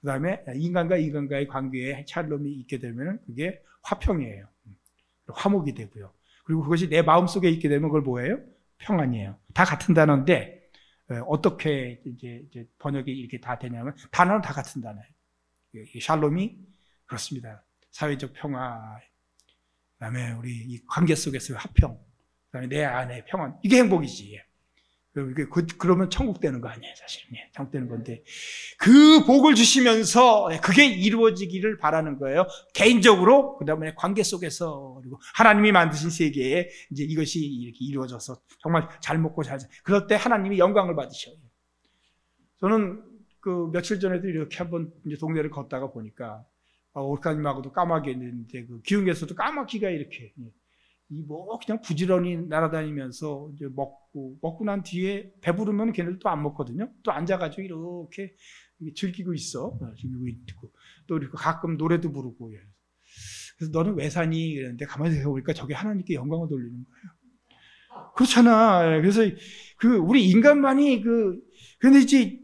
그 다음에 인간과 인간과의 관계에 샬롬이 있게 되면 그게 화평이에요. 화목이 되고요. 그리고 그것이 내 마음속에 있게 되면 그걸 뭐예요? 평안이에요. 다 같은 단어인데 어떻게 이제 번역이 이렇게 다 되냐면, 단어는 다 같은 단어예요. 샬롬이 그렇습니다. 사회적 평화, 그다음에 우리 이 관계 속에서의 화평, 그다음에 내 안의 평안, 이게 행복이지. 그러면 천국 되는 거 아니에요, 사실은. 천국 되는 건데, 그 복을 주시면서 그게 이루어지기를 바라는 거예요. 개인적으로, 그다음에 관계 속에서, 그리고 하나님이 만드신 세계에 이제 이것이 이렇게 이루어져서 정말 잘 먹고 잘 살. 그럴 때 하나님이 영광을 받으셔요. 저는 며칠 전에도 이렇게 한번 이제 동네를 걷다가 보니까 목사님하고도 까마귀 했는데, 기흥에서도 까마귀가 이렇게 그냥 부지런히 날아다니면서 이제 먹고 난 뒤에 배부르면 걔네들 또 안 먹거든요. 또 앉아가지고 이렇게 즐기고 있어. 즐기고 있고. 또 이렇게 가끔 노래도 부르고. 그래서 너는 왜 사니? 이랬는데 가만히 생각해보니까 저게 하나님께 영광을 돌리는 거예요. 그렇잖아. 그래서 우리 인간만이 근데 이제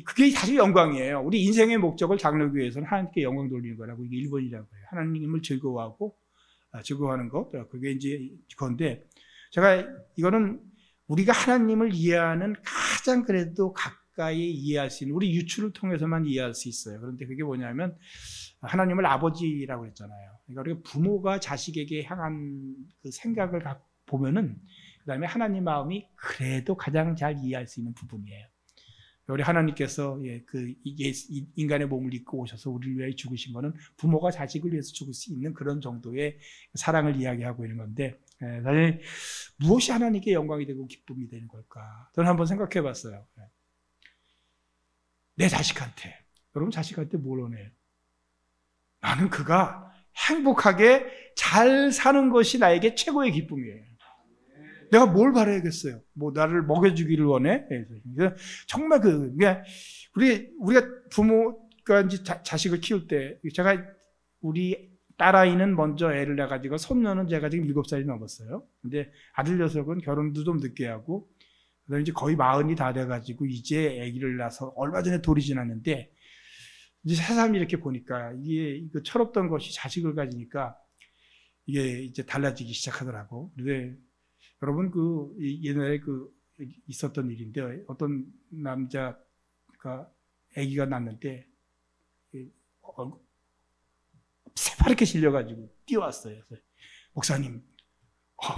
그게 사실 영광이에요. 우리 인생의 목적을 장르기 위해서는 하나님께 영광 돌리는 거라고, 이게 1번이라고 해요. 하나님을 즐거워하는 것. 그게 이제 그건데, 제가 이거는 우리가 하나님을 이해하는 가장 그래도 가까이 이해할 수 있는, 우리 유추를 통해서만 이해할 수 있어요. 그런데 그게 뭐냐면, 하나님을 아버지라고 했잖아요. 그러니까 우리가 부모가 자식에게 향한 그 생각을 보면은, 그 다음에 하나님 마음이 그래도 가장 잘 이해할 수 있는 부분이에요. 우리 하나님께서 인간의 몸을 입고 오셔서 우리를 위해 죽으신 것은 부모가 자식을 위해서 죽을 수 있는 그런 정도의 사랑을 이야기하고 있는 건데, 사실 무엇이 하나님께 영광이 되고 기쁨이 되는 걸까? 저는 한번 생각해 봤어요. 내 자식한테, 여러분 자식한테 뭘 원해요? 나는 그가 행복하게 잘 사는 것이 나에게 최고의 기쁨이에요. 내가 뭘 바라야겠어요? 나를 먹여주기를 원해? 정말 우리가 부모가 이제 자식을 키울 때, 제가 우리 딸아이는 먼저 애를 낳아가지고, 손녀는 제가 지금 7살이 넘었어요. 근데 아들 녀석은 결혼도 좀 늦게 하고, 그다음에 이제 거의 40이 다 돼가지고, 이제 아기를 낳아서 얼마 전에 돌이 지났는데, 이제 새삼 이렇게 보니까, 이게 철없던 것이 자식을 가지니까, 이게 이제 달라지기 시작하더라고. 근데 여러분 옛날에 있었던 일인데 어떤 남자가 아기가 낳는데 새파랗게 실려가지고 뛰어왔어요. 목사님,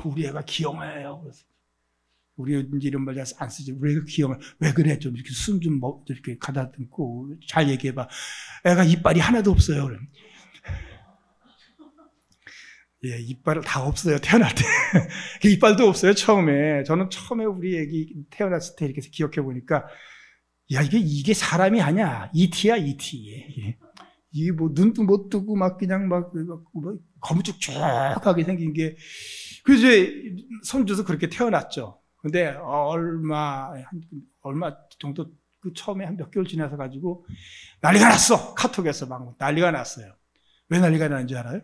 우리 애가 기형아예요. 그래서 우리 이제 이런 말 잘 안 쓰죠. 우리 애가 기형아. 왜 그래? 좀 이렇게 숨 좀 이렇게 가다듬고 잘 얘기해봐. 애가 이빨이 하나도 없어요. 그럼. 예, 이빨 다 없어요. 태어날 때. 이빨도 없어요. 처음에. 저는 처음에 우리 애기 태어났을 때 이렇게 기억해 보니까 야, 이게 사람이 아니야. ET야, ET. 이게 뭐 눈도 못 뜨고 막 그냥 막 거무쭉쭉하게 생긴 게. 그래서 이제 손주도 그렇게 태어났죠. 근데 얼마 정도 처음에 한 몇 개월 지나서 가지고 난리가 났어. 카톡에서 막 난리가 났어요. 왜 난리가 나는 줄 알아요?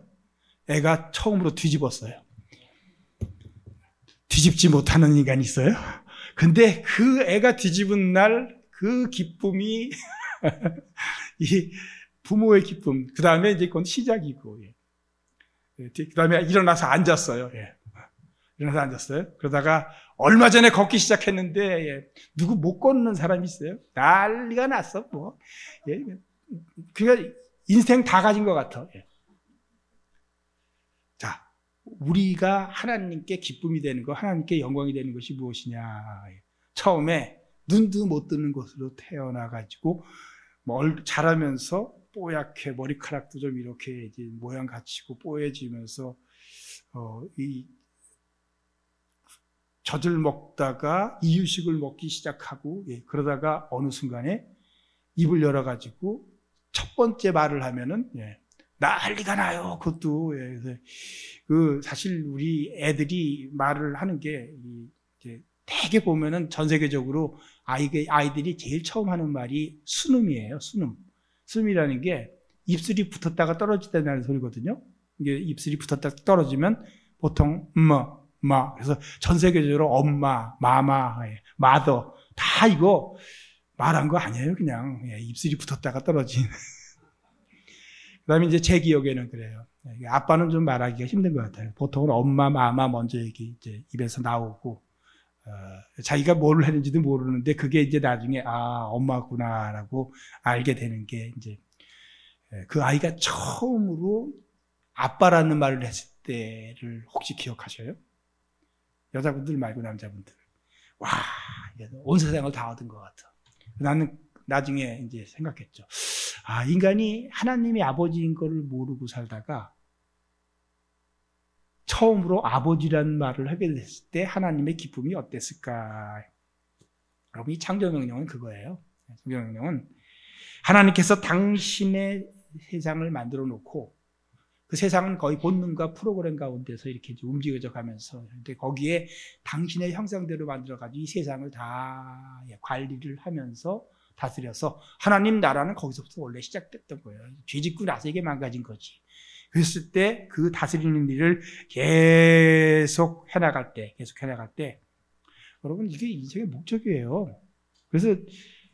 애가 처음으로 뒤집었어요. 뒤집지 못하는 인간이 있어요? 근데 그 애가 뒤집은 날 그 기쁨이 이 부모의 기쁨. 그 다음에 이제 그건 시작이고, 그 다음에 일어나서 앉았어요. 일어나서 앉았어요. 그러다가 얼마 전에 걷기 시작했는데 누구 못 걷는 사람이 있어요? 난리가 났어. 뭐. 그러니까 인생 다 가진 것 같아. 자, 우리가 하나님께 기쁨이 되는 것, 하나님께 영광이 되는 것이 무엇이냐? 처음에 눈도 못 뜨는 것으로 태어나가지고 자라면서 뽀얗게 머리카락도 좀 이렇게 이제 모양 갖추고 뽀얘지면서 이 젖을 먹다가 이유식을 먹기 시작하고 그러다가 어느 순간에 입을 열어가지고 첫 번째 말을 하면은 난리가 나요. 그것도 사실 우리 애들이 말을 하는 게 이제 되게 보면은 전 세계적으로 아이들이 제일 처음 하는 말이 순음이에요. 순음이라는 게 입술이 붙었다가 떨어진다는 소리거든요. 이게 입술이 붙었다가 떨어지면 보통 마. 그래서 전 세계적으로 엄마, 마마, 마더 다 이거 말한 거 아니에요. 그냥 입술이 붙었다가 떨어진. 그다음에 이제 제 기억에는 그래요. 아빠는 좀 말하기가 힘든 것 같아요. 보통은 엄마, 마마 먼저 이제 입에서 나오고 자기가 뭘 했는지도 모르는데 그게 이제 나중에 엄마구나라고 알게 되는 게 이제 그 아이가 처음으로 아빠라는 말을 했을 때를 혹시 기억하셔요? 여자분들 말고 남자분들. 와, 온 세상을 다 얻은 것 같아. 나는 나중에 이제 생각했죠. 인간이 하나님이 아버지인 거를 모르고 살다가 처음으로 아버지라는 말을 하게 됐을 때 하나님의 기쁨이 어땠을까? 여러분, 이 창조명령은 그거예요. 창조명령은 하나님께서 당신의 세상을 만들어 놓고 그 세상은 거의 본능과 프로그램 가운데서 이렇게 움직여져 가면서 근데 거기에 당신의 형상대로 만들어가지고 이 세상을 다 관리를 하면서 다스려서 하나님 나라는 거기서부터 원래 시작됐던 거예요. 죄 짓고 나서 이게 망가진 거지. 그랬을 때 그 다스리는 일을 계속 해나갈 때 여러분 이게 인생의 목적이에요. 그래서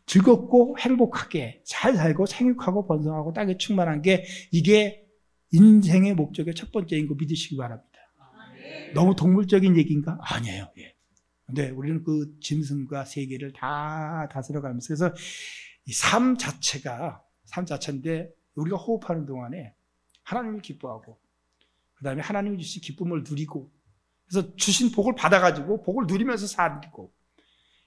즐겁고 행복하게 잘 살고 생육하고 번성하고 땅에 충만한 게 이게 인생의 목적의 첫 번째인 거 믿으시기 바랍니다. 너무 동물적인 얘기인가? 아니에요. 근데 우리는 그 짐승과 세계를 다 다스려가면서 그래서 이 삶 자체인데 우리가 호흡하는 동안에 하나님을 기뻐하고 그 다음에 하나님이 주신 기쁨을 누리고 그래서 주신 복을 받아가지고 복을 누리면서 살고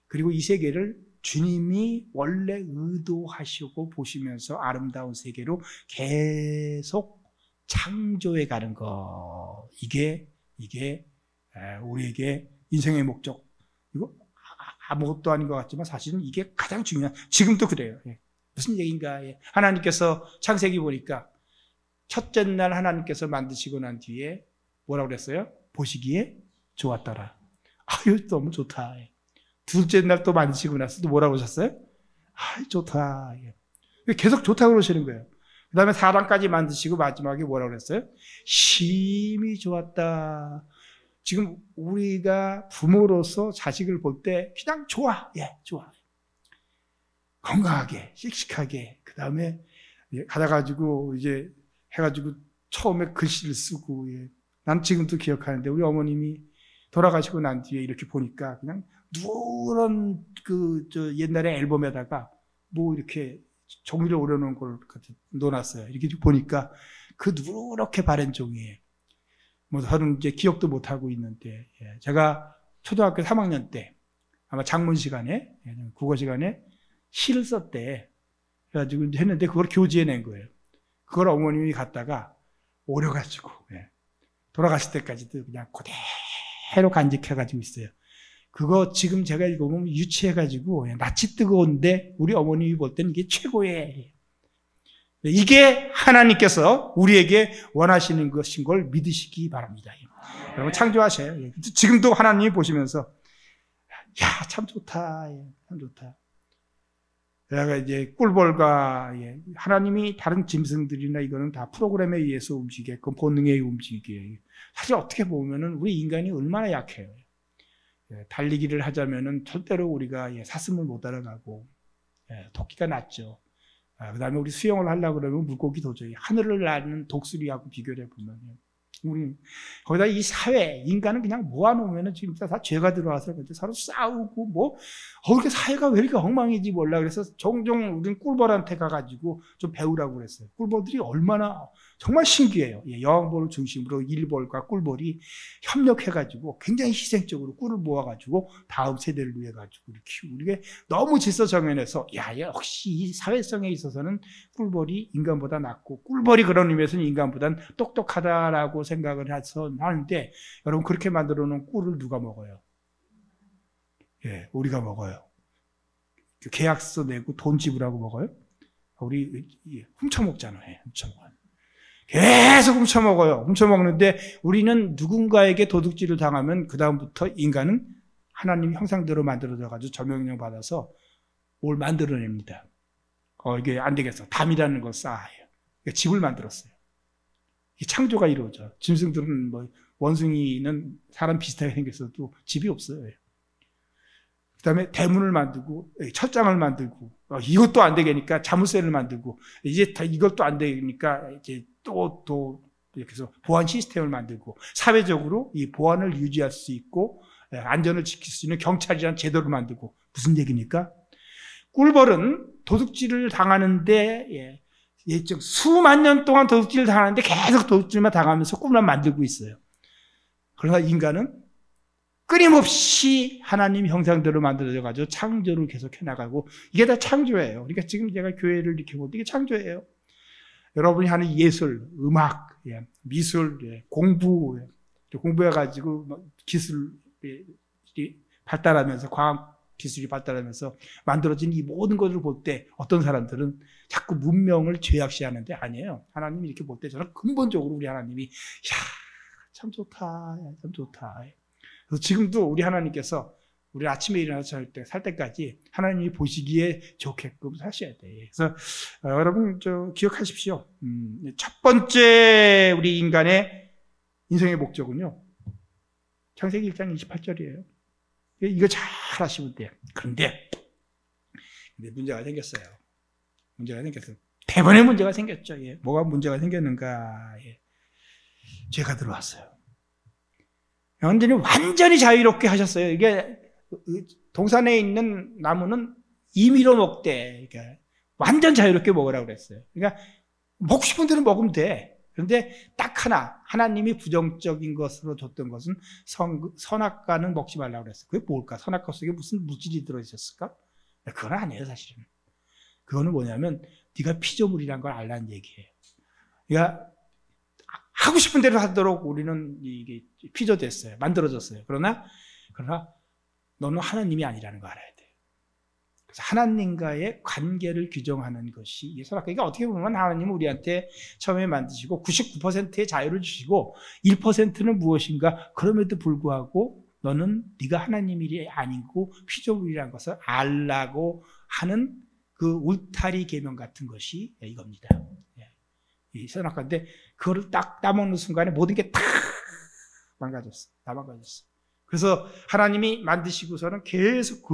그리고 이 세계를 주님이 원래 의도하시고 보시면서 아름다운 세계로 계속 창조해 가는 거 이게 우리에게 인생의 목적 이거 아무것도 아닌 것 같지만 사실은 이게 가장 중요한 지금도 그래요. 무슨 얘기인가? 하나님께서 창세기 보니까 첫째 날 하나님께서 만드시고 난 뒤에 뭐라고 그랬어요? 보시기에 좋았더라. 아유 너무 좋다. 둘째 날 또 만드시고 나서 또 뭐라고 하셨어요? 아유 좋다. 계속 좋다고 그러시는 거예요. 그 다음에 사람까지 만드시고 마지막에 뭐라고 그랬어요? 심히 좋았다. 지금 우리가 부모로서 자식을 볼 때 그냥 좋아. 좋아. 건강하게, 씩씩하게. 그 다음에 가다가지고 이제 해가지고 처음에 글씨를 쓰고 난 지금도 기억하는데 우리 어머님이 돌아가시고 난 뒤에 이렇게 보니까 그냥 누런 옛날에 앨범에다가 뭐 이렇게 종이를 오려놓은 걸 놓아놨어요. 이렇게 보니까 그 누렇게 바랜 종이에 뭐 저는 이제 기억도 못 하고 있는데, 제가 초등학교 3학년 때 아마 작문 시간에, 국어 시간에 시를 썼대. 그래가지고 했는데 그걸 교지에 낸 거예요. 그걸 어머님이 갖다가 오려가지고 돌아가실 때까지도 그냥 그대로 간직해가지고 있어요. 그거 지금 제가 읽어보면 유치해가지고 낯이 뜨거운데 우리 어머님이 볼 때는 이게 최고예요. 이게 하나님께서 우리에게 원하시는 것인 걸 믿으시기 바랍니다. 여러분 창조하셔요. 지금도 하나님이 보시면서 야, 참 좋다. 참 좋다. 내가 이제 꿀벌과 하나님이 다른 짐승들이나 이거는 다 프로그램에 의해서 움직이게끔 본능에 움직이게. 사실 어떻게 보면은 우리 인간이 얼마나 약해요. 달리기를 하자면은 절대로 우리가 사슴을 못 따라가고 토끼가 낫죠. 그 다음에 우리 수영을 하려고 그러면 물고기 도저히 하늘을 나는 독수리하고 비교를 해보면 우리 거기다 이 사회 인간은 그냥 모아놓으면 지금 다 죄가 들어와서 서로 싸우고 뭐 이렇게 사회가 왜 이렇게 엉망인지 몰라. 그래서 종종 우리는 꿀벌한테 가가지고 좀 배우라고 그랬어요. 꿀벌들이 얼마나 정말 신기해요. 여왕벌을 중심으로 일벌과 꿀벌이 협력해가지고 굉장히 희생적으로 꿀을 모아가지고 다음 세대를 위해 가지고 키우고, 이게 너무 질서정연해서 야, 역시 이 사회성에 있어서는 꿀벌이 인간보다 낫고 꿀벌이 그런 의미에서는 인간보다는 똑똑하다라고 생각을 해서 하는데, 여러분 그렇게 만들어 놓은 꿀을 누가 먹어요? 우리가 먹어요. 계약서 내고 돈 지불하고 먹어요? 우리 훔쳐먹잖아요. 훔쳐먹어요. 계속 훔쳐먹어요. 훔쳐먹는데 우리는 누군가에게 도둑질을 당하면 그 다음부터 인간은 하나님 형상대로 만들어져가지고 저명령 받아서 뭘 만들어냅니다. 이게 안 되겠어. 담이라는 걸 쌓아요. 그러니까 집을 만들었어요. 창조가 이루어져. 짐승들은 뭐 원숭이는 사람 비슷하게 생겼어도 집이 없어요. 그 다음에 대문을 만들고 철장을 만들고 이것도 안 되니까 자물쇠를 만들고 이제 이것도 안 되니까 이제 또 이렇게 해서 보안 시스템을 만들고 사회적으로 이 보안을 유지할 수 있고 안전을 지킬 수 있는 경찰이라는 제도를 만들고. 무슨 얘기입니까? 꿀벌은 도둑질을 당하는데 수만 년 동안 도둑질을 당하는데 계속 도둑질만 당하면서 꿀만 만들고 있어요. 그러나 인간은 끊임없이 하나님 형상대로 만들어져가지고 창조를 계속 해나가고, 이게 다 창조예요. 그러니까 지금 제가 교회를 이렇게 보는데 이게 창조예요. 여러분이 하는 예술, 음악, 미술, 공부해가지고 기술이 발달하면서, 과학 기술이 발달하면서 만들어진 이 모든 것을 볼 때 어떤 사람들은 자꾸 문명을 죄악시하는데 아니에요. 하나님이 이렇게 볼 때 저는 근본적으로 우리 하나님이 야, 참 좋다, 참 좋다. 그래서 지금도 우리 하나님께서 우리 아침에 일어나서 살 때까지 하나님이 보시기에 좋게끔 사셔야 돼. 그래서 여러분 기억하십시오. 첫 번째 우리 인간의 인생의 목적은요, 창세기 1장 28절이에요. 이거 잘 하시면 돼요. 그런데 문제가 생겼어요. 문제가 생겼어요. 대번에 문제가 생겼죠. 뭐가 문제가 생겼는가? 죄가 들어왔어요. 완전히 자유롭게 하셨어요. 이게 동산에 있는 나무는 임의로 먹되, 그러니까 완전 자유롭게 먹으라고 그랬어요. 그러니까 먹고 싶은 대로 먹으면 돼. 그런데 딱 하나, 하나님이 부정적인 것으로 줬던 것은 선악과는 먹지 말라고 그랬어요. 그게 뭘까? 선악과 속에 무슨 물질이 들어있었을까? 그건 아니에요, 사실은. 그거는 뭐냐면 네가 피조물이란 걸 알라는 얘기예요. 그러니까 하고 싶은 대로 하도록 우리는 이게 피조됐어요. 만들어졌어요. 그러나 너는 하나님이 아니라는 거 알아야 돼요. 그래서 하나님과의 관계를 규정하는 것이 선악과. 그러니까 어떻게 보면 하나님은 우리한테 처음에 만드시고 99%의 자유를 주시고 1%는 무엇인가, 그럼에도 불구하고 너는 네가 하나님이 아니고 피조물이라는 것을 알라고 하는 그 울타리 계명 같은 것이 이겁니다. 이 선악과인데 그거를 딱 따먹는 순간에 모든 게 다 망가졌어. 다 망가졌어. 그래서 하나님이 만드시고서는 계속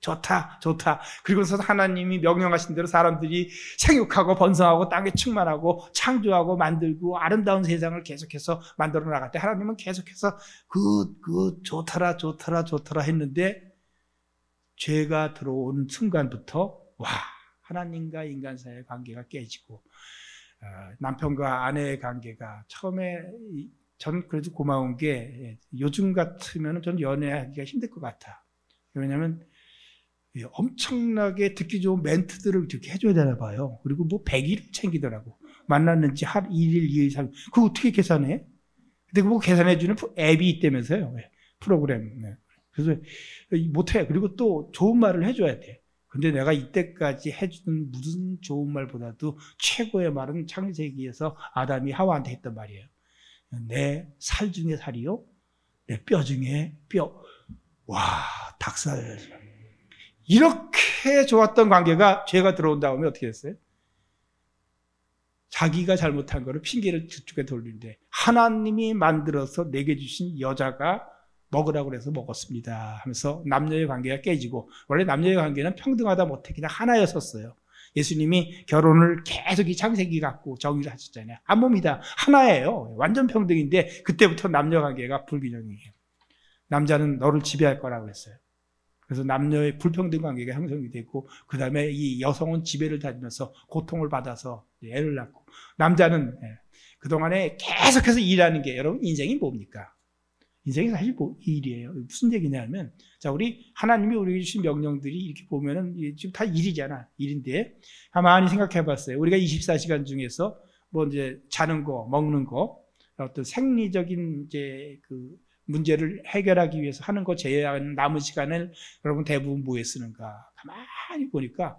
좋다, 좋다. 그리고서 하나님이 명령하신 대로 사람들이 생육하고 번성하고 땅에 충만하고 창조하고 만들고 아름다운 세상을 계속해서 만들어 나갈 때 하나님은 계속해서 좋더라, 좋더라, 좋더라 했는데 죄가 들어온 순간부터 와, 하나님과 인간 사이의 관계가 깨지고 남편과 아내의 관계가 처음에 전 그래도 고마운 게 요즘 같으면 전 연애하기가 힘들 것 같아. 왜냐하면 엄청나게 듣기 좋은 멘트들을 이렇게 해줘야 되나 봐요. 그리고 뭐 100일을 챙기더라고. 만났는지 한 1일, 2일, 3일. 그거 어떻게 계산해? 근데 그거 계산해주는 앱이 있다면서요. 프로그램. 그래서 못해. 그리고 또 좋은 말을 해줘야 돼. 근데 내가 이때까지 해주는 무슨 좋은 말보다도 최고의 말은 창세기에서 아담이 하와한테 했던 말이에요. 내 살 중에 살이요. 내 뼈 중에 뼈. 와, 닭살. 이렇게 좋았던 관계가 죄가 들어온 다음에 어떻게 됐어요? 자기가 잘못한 거를 핑계를 저쪽에 돌리는데 하나님이 만들어서 내게 주신 여자가 먹으라고 그래서 먹었습니다 하면서 남녀의 관계가 깨지고, 원래 남녀의 관계는 평등하다 못해 그냥 하나였었어요. 예수님이 결혼을 계속 이 창세기 갖고 정의를 하셨잖아요. 한 몸이다, 하나예요. 완전 평등인데 그때부터 남녀 관계가 불균형이에요. 남자는 너를 지배할 거라고 했어요. 그래서 남녀의 불평등 관계가 형성이 됐고, 그 다음에 이 여성은 지배를 받으면서 고통을 받아서 애를 낳고, 남자는 그동안에 계속해서 일하는 게, 여러분 인생이 뭡니까? 인생이 사실 일이에요. 무슨 얘기냐면, 자, 우리 하나님이 우리에게 주신 명령들이 이렇게 보면은 지금 다 일이잖아. 일인데 가만히 생각해 봤어요. 우리가 24시간 중에서 뭐 이제 자는 거, 먹는 거, 어떤 생리적인 이제 그 문제를 해결하기 위해서 하는 거 제외한 남은 시간을 여러분 대부분 뭐에 쓰는가? 가만히 보니까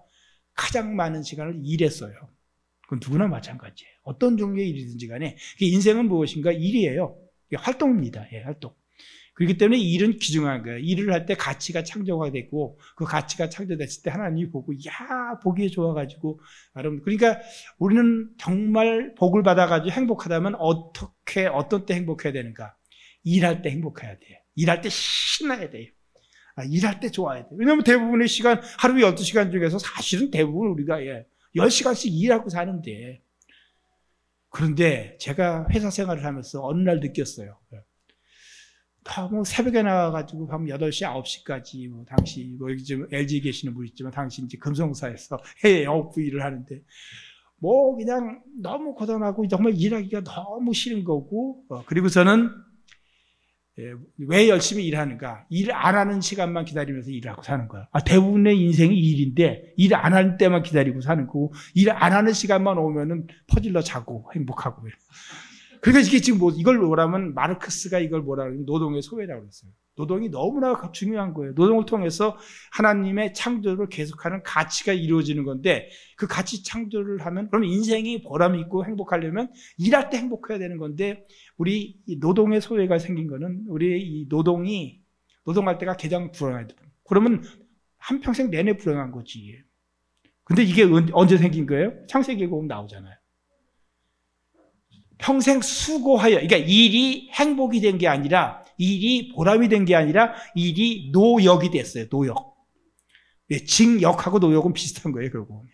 가장 많은 시간을 일에 써요. 그건 누구나 마찬가지예요. 어떤 종류의 일이든지 간에 인생은 무엇인가? 일이에요. 활동입니다. 예, 활동. 그렇기 때문에 일은 귀중한 거예요. 일을 할 때 가치가 창조가 되고, 그 가치가 창조됐을 때 하나님이 보고, 야, 보기에 좋아가지고, 여러분, 그러니까 우리는 정말 복을 받아가지고 행복하다면 어떻게, 어떤 때 행복해야 되는가? 일할 때 행복해야 돼요. 일할 때 신나야 돼요. 일할 때 좋아야 돼요. 왜냐하면 대부분의 시간, 하루에 12시간 중에서 사실은 대부분 우리가 10시간씩 일하고 사는데, 그런데 제가 회사 생활을 하면서 어느 날 느꼈어요. 뭐 새벽에 나와가지고 밤 8시, 9시까지, 뭐 당시, 뭐 여기 지금 LG 계시는 분 있지만 당시 이제 금성사에서 해외 영업부 일을 하는데, 뭐 그냥 너무 고단하고 정말 일하기가 너무 싫은 거고, 그리고 저는 왜 열심히 일하는가? 일 안 하는 시간만 기다리면서 일하고 사는 거야. 대부분의 인생이 일인데 일 안 하는 때만 기다리고 사는 거고, 일 안 하는 시간만 오면은 퍼질러 자고 행복하고. 그러니까 이게 지금 이걸 뭐라면 마르크스가 이걸 뭐라 그러면 노동의 소외라고 그랬어요. 노동이 너무나 중요한 거예요. 노동을 통해서 하나님의 창조를 계속하는 가치가 이루어지는 건데, 그 가치 창조를 하면 그럼 인생이 보람 있고 행복하려면 일할 때 행복해야 되는 건데, 우리 이 노동의 소외가 생긴 거는 우리 이 노동할 때가 가장 불안해요. 그러면 한평생 내내 불안한 거지. 근데 이게 언제 생긴 거예요? 창세기에 보면 나오잖아요. 평생 수고하여, 그러니까 일이 행복이 된 게 아니라, 일이 보람이 된 게 아니라 일이 노역이 됐어요. 노역. 징역하고 노역은 비슷한 거예요. 결국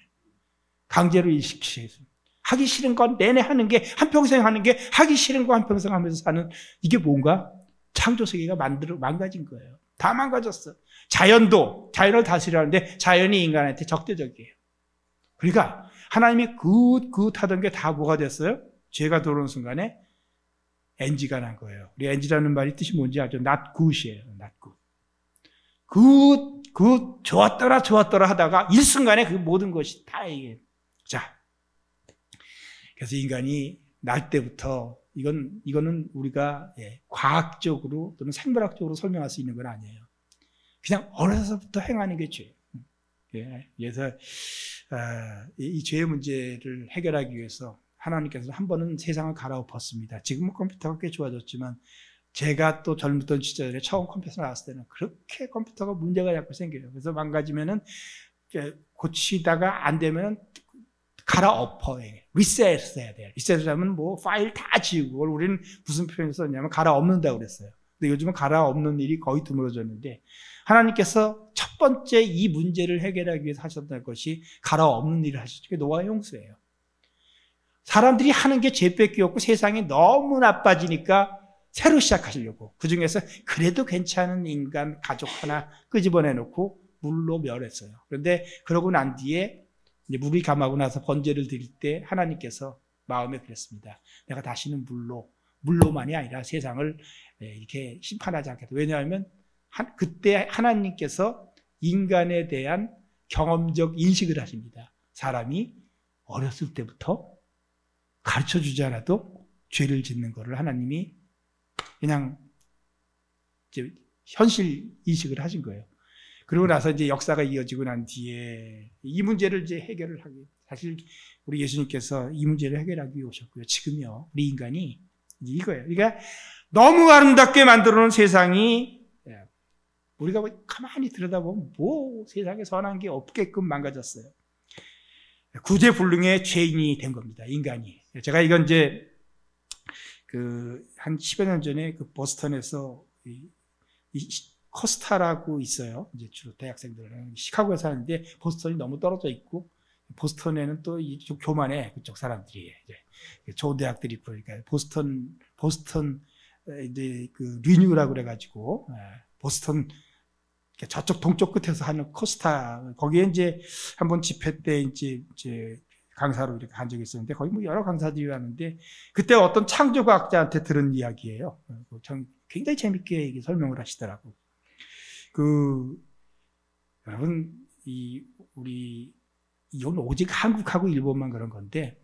강제로 일시키셔서 하기 싫은 건 내내 하는 게, 한평생 하는 게 하기 싫은 거 한평생 하면서 사는, 이게 뭔가 창조 세계가 망가진 거예요. 다 망가졌어. 자연을 다스리라는데 자연이 인간한테 적대적이에요. 그러니까 하나님이 하던 게 다 뭐가 됐어요? 죄가 들어오는 순간에 NG가 난 거예요. 우리 NG라는 말이 뜻이 뭔지 알죠? Not good이에요. Not good. 좋았더라 하다가 일순간에 그 모든 것이 다 이게. 자, 그래서 인간이 날 때부터, 이거는 우리가 과학적으로 또는 생물학적으로 설명할 수 있는 건 아니에요. 그냥 어려서부터 행하는 게 죄예요. 그래서 이 죄의 문제를 해결하기 위해서 하나님께서 한 번은 세상을 갈아엎었습니다. 지금은 컴퓨터가 꽤 좋아졌지만, 제가 또 젊었던 시절에 처음 컴퓨터 나왔을 때는 그렇게 컴퓨터가 문제가 자꾸 생겨요. 그래서 망가지면은 고치다가 안 되면 갈아엎어요. 리셋을 해야 돼요. 리셋을 하면 뭐 파일 다 지우고, 우리는 무슨 표현을 썼냐면 갈아엎는다고 그랬어요. 근데 요즘은 가라 없는 일이 거의 드물어졌는데 하나님께서 첫 번째 이 문제를 해결하기 위해서 하셨던 것이 가라 없는 일을 하셨죠. 그게 노아의 홍수예요. 사람들이 하는 게 죄 뺏기 없고 세상이 너무 나빠지니까 새로 시작하시려고 그 중에서 그래도 괜찮은 인간 가족 하나 끄집어내놓고 물로 멸했어요. 그런데 그러고 난 뒤에 이제 물이 감하고 나서 번제를 드릴 때 하나님께서 마음에 그랬습니다. 내가 다시는 물로만이 아니라 세상을 이렇게 심판하지 않겠다. 왜냐하면 그때 하나님께서 인간에 대한 경험적 인식을 하십니다. 사람이 어렸을 때부터 가르쳐주지 않아도 죄를 짓는 것을 하나님이 그냥 이제 현실 인식을 하신 거예요. 그러고 나서 이제 역사가 이어지고 난 뒤에 이 문제를 이제 해결을 하기, 사실 우리 예수님께서 이 문제를 해결하기 위해 오셨고요. 지금요, 우리 인간이 이거예요. 그러니까 너무 아름답게 만들어 놓은 세상이 우리가 가만히 들여다보면 뭐 세상에 선한 게 없게끔 망가졌어요. 구제불능의 죄인이 된 겁니다. 인간이. 제가 이건 이제 한 10여 년 전에 보스턴에서 커스타라고 있어요. 이제 주로 대학생들은 시카고에 사는데 보스턴이 너무 떨어져 있고 보스턴에는 또 이쪽 교만해 그쪽 사람들이 이제 좋은 대학들이 있고 그러니까 보스턴 이제 리뉴라고 그래가지고 보스턴 저쪽 동쪽 끝에서 하는 코스타 거기에 이제 한번 집회 때 이제 강사로 이렇게 간 적이 있었는데 거기 뭐 여러 강사들이 왔는데 그때 어떤 창조과학자한테 들은 이야기예요. 굉장히 재밌게 설명을 하시더라고. 여러분 이건 오직 한국하고 일본만 그런 건데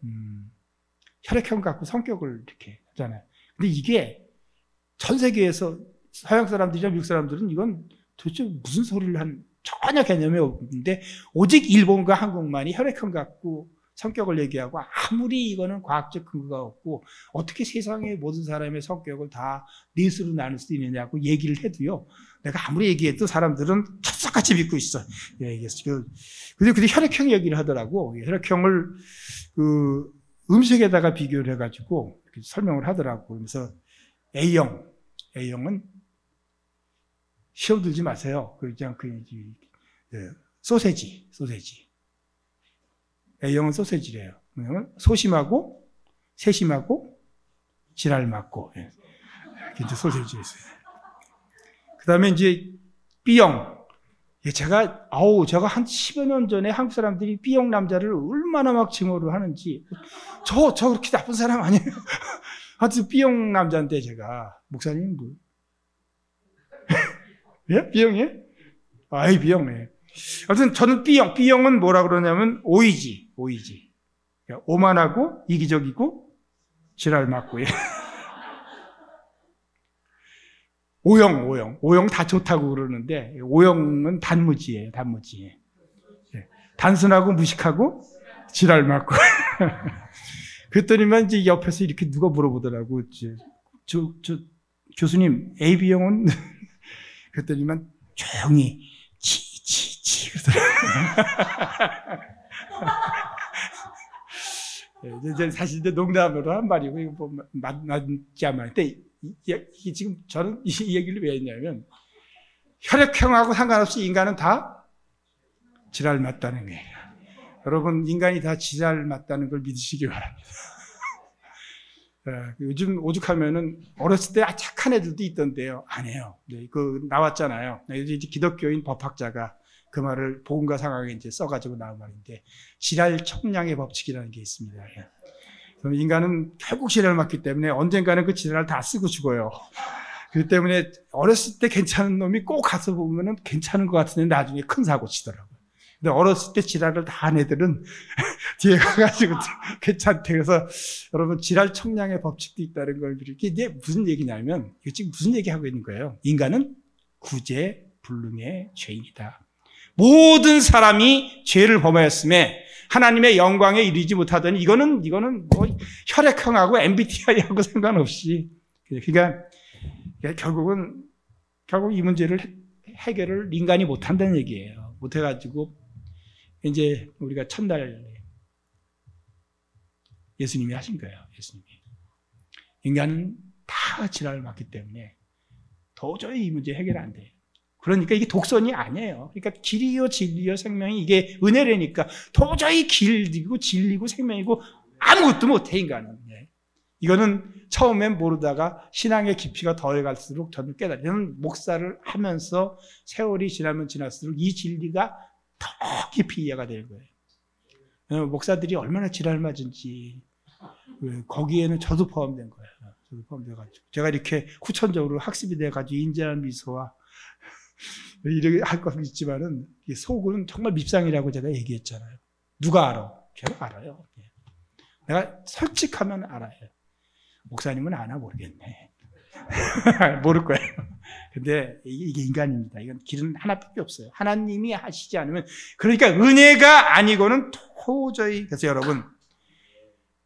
혈액형 갖고 성격을 이렇게 하잖아요. 근데 이게 전 세계에서 서양 사람들이나 미국 사람들은 이건 도대체 무슨 소리를 전혀 개념이 없는데 오직 일본과 한국만이 혈액형 갖고 성격을 얘기하고 아무리 이거는 과학적 근거가 없고 어떻게 세상의 모든 사람의 성격을 다 넷으로 나눌 수 있느냐고 얘기를 해도요. 내가 아무리 얘기해도 사람들은 철석같이 믿고 있어. 근데 혈액형 얘기를 하더라고. 혈액형을 음식에다가 비교를 해가지고 설명을 하더라고. 그러면서 A형은 시험 들지 마세요. 그냥 소세지. A형은 소세지래요. 소심하고, 세심하고, 지랄 맞고. 이제 소세지였어요. 그 다음에 이제 B형. 제가 한 10여 년 전에 한국 사람들이 B형 남자를 얼마나 막 증오를 하는지. 저 그렇게 나쁜 사람 아니에요. 하여튼 B형 남자인데 제가, 목사님 뭐. 예? B형이에요? B형이에요. 아무튼 저는 B형은 뭐라 그러냐면 오이지. 그러니까 오만하고 이기적이고 지랄 맞고. O형 다 좋다고 그러는데 O형은 단무지예요. 단순하고 무식하고 지랄 맞고. 그랬더니만 이제 옆에서 이렇게 누가 물어보더라고. 교수님 AB형은 그랬더니만 조용히 이제 사실 이제 농담으로 한 말이고 이거 뭐 맞지 않아요. 근데 이게 지금 저는 이 얘기를 왜 했냐면 혈액형하고 상관없이 인간은 다 지랄 맞다는 거예요. 여러분 인간이 다 지랄 맞다는 걸 믿으시기 바랍니다. 요즘 오죽하면은 어렸을 때 착한 애들도 있던데요. 안 해요. 나왔잖아요. 이제 기독교인 법학자가 그 말을 복음과 상황에 이제 써가지고 나온 말인데 지랄 청량의 법칙이라는 게 있습니다. 그럼 인간은 결국 지랄을 맞기 때문에 언젠가는 그 지랄을 다 쓰고 죽어요. 그렇기 때문에 어렸을 때 괜찮은 놈이 꼭 가서 보면은 괜찮은 것 같은데 나중에 큰 사고 치더라고요. 근데 어렸을 때 지랄을 다 한 애들은 뒤에 가가지고 괜찮대. 그래서 여러분 지랄 청량의 법칙도 있다는 걸 이게 무슨 얘기냐면 이거 지금 무슨 얘기하고 있는 거예요? 인간은 구제 불능의 죄인이다. 모든 사람이 죄를 범하였음에 하나님의 영광에 이르지 못하더니 이거는 뭐 혈액형하고 MBTI하고 상관없이 그러니까 결국 이 문제를 해결을 인간이 못한다는 얘기예요. 못해가지고 이제 우리가 첫날 예수님이 하신 거예요. 예수님이 인간은 다 지랄을 맞기 때문에 도저히 이 문제 해결 안 돼요. 그러니까 이게 독선이 아니에요. 그러니까 길이요 진리요 생명이 이게 은혜라니까 도저히 길이고 진리고 생명이고 아무것도 못해 인간은. 이거는 처음엔 모르다가 신앙의 깊이가 더해갈수록 저는 깨달아요. 저는 목사를 하면서 세월이 지나면 지날수록 이 진리가 더 깊이 이해가 되는 거예요. 목사들이 얼마나 지랄 맞은지 거기에는 저도 포함된 거예요. 저도 포함돼가지고 제가 이렇게 후천적으로 학습이 돼가지고 인자한 미소와 이렇게 할 것은 있지만은 속은 정말 밉상이라고 제가 얘기했잖아요. 누가 알아? 제가 알아요. 내가 솔직하면 알아요. 목사님은 아나 모르겠네. 모를 거예요. 근데 이게 인간입니다. 이건 길은 하나밖에 없어요. 하나님이 하시지 않으면, 그러니까 은혜가 아니고는 도저히. 그래서 여러분,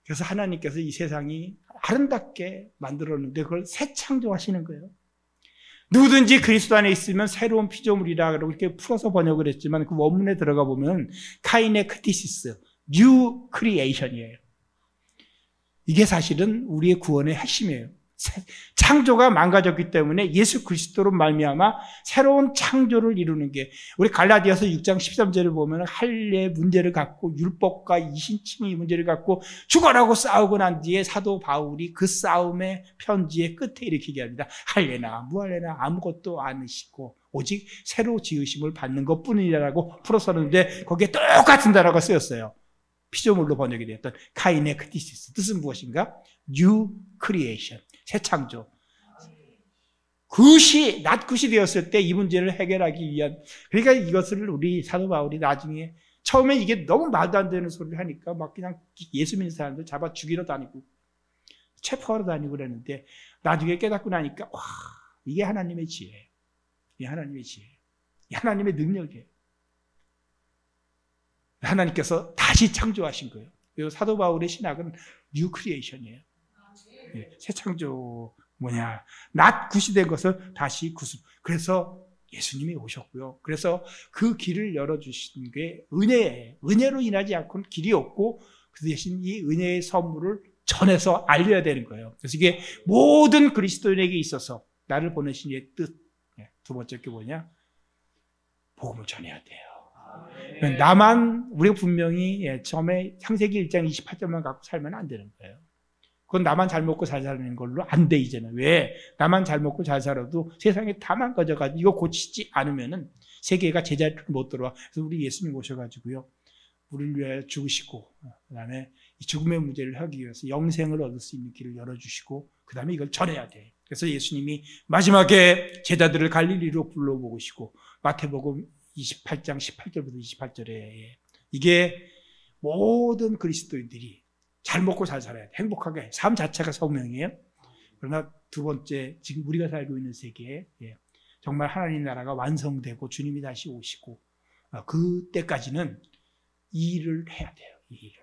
그래서 하나님께서 이 세상이 아름답게 만들었는데 그걸 새 창조하시는 거예요. 누구든지 그리스도 안에 있으면 새로운 피조물이라 그러고 이렇게 풀어서 번역을 했지만 그 원문에 들어가 보면 카이네 크티시스, 뉴 크리에이션이에요. 이게 사실은 우리의 구원의 핵심이에요. 창조가 망가졌기 때문에 예수 그리스도로 말미암아 새로운 창조를 이루는 게, 우리 갈라디아서 6장 13절을 보면 할례 문제를 갖고 율법과 이신칭의 문제를 갖고 죽어라고 싸우고 난 뒤에 사도 바울이 그 싸움의 편지의 끝에 이렇게 얘기합니다. 할례나 무할례나 아무것도 않으시고 오직 새로 지으심을 받는 것뿐이라고 풀어서는데 거기에 똑같은 단어가 쓰였어요. 피조물로 번역이 되었던 카인의 크티시스. 뜻은 무엇인가? 뉴 크리에이션, 새 창조. 낫 굿이 되었을 때 이 문제를 해결하기 위한, 그러니까 이것을 우리 사도 바울이 나중에, 처음에 이게 너무 말도 안 되는 소리를 하니까 막 그냥 예수 믿는 사람들 잡아 죽이러 다니고 체포하러 다니고 그랬는데 나중에 깨닫고 나니까 와, 이게 하나님의 지혜예요. 이게 하나님의 지혜예요. 이게 하나님의 능력이에요. 하나님께서 다시 창조하신 거예요. 그리고 사도 바울의 신학은 뉴 크리에이션이에요. 새 창조 뭐냐? 낫 굿이 된 것을 다시 굿으로. 그래서 예수님이 오셨고요. 그래서 그 길을 열어주신 게 은혜예요. 은혜로 인하지 않고는 길이 없고 그 대신 이 은혜의 선물을 전해서 알려야 되는 거예요. 그래서 이게 모든 그리스도인에게 있어서 나를 보내신 이의 뜻. 두 번째 게 뭐냐? 복음을 전해야 돼요. 나만, 우리가 분명히 처음에 창세기 1장 28절만 갖고 살면 안 되는 거예요. 그건 나만 잘 먹고 잘 사는 걸로 안 돼, 이제는. 왜? 나만 잘 먹고 잘 살아도 세상에 다 망가져가지고 이거 고치지 않으면은 세계가 제자리를 못 들어와. 그래서 우리 예수님 오셔가지고요, 우리를 위하여 죽으시고, 그 다음에 이 죽음의 문제를 하기 위해서 영생을 얻을 수 있는 길을 열어주시고, 그 다음에 이걸 전해야 돼. 그래서 예수님이 마지막에 제자들을 갈릴리로 불러보시고, 마태복음 28장 18절부터 28절에 이게 모든 그리스도인들이 잘 먹고 잘 살아야 돼. 행복하게. 삶 자체가 소명이에요. 그러나 두 번째, 지금 우리가 살고 있는 세계에 정말 하나님 나라가 완성되고 주님이 다시 오시고 그때까지는 이 일을 해야 돼요. 이 일을.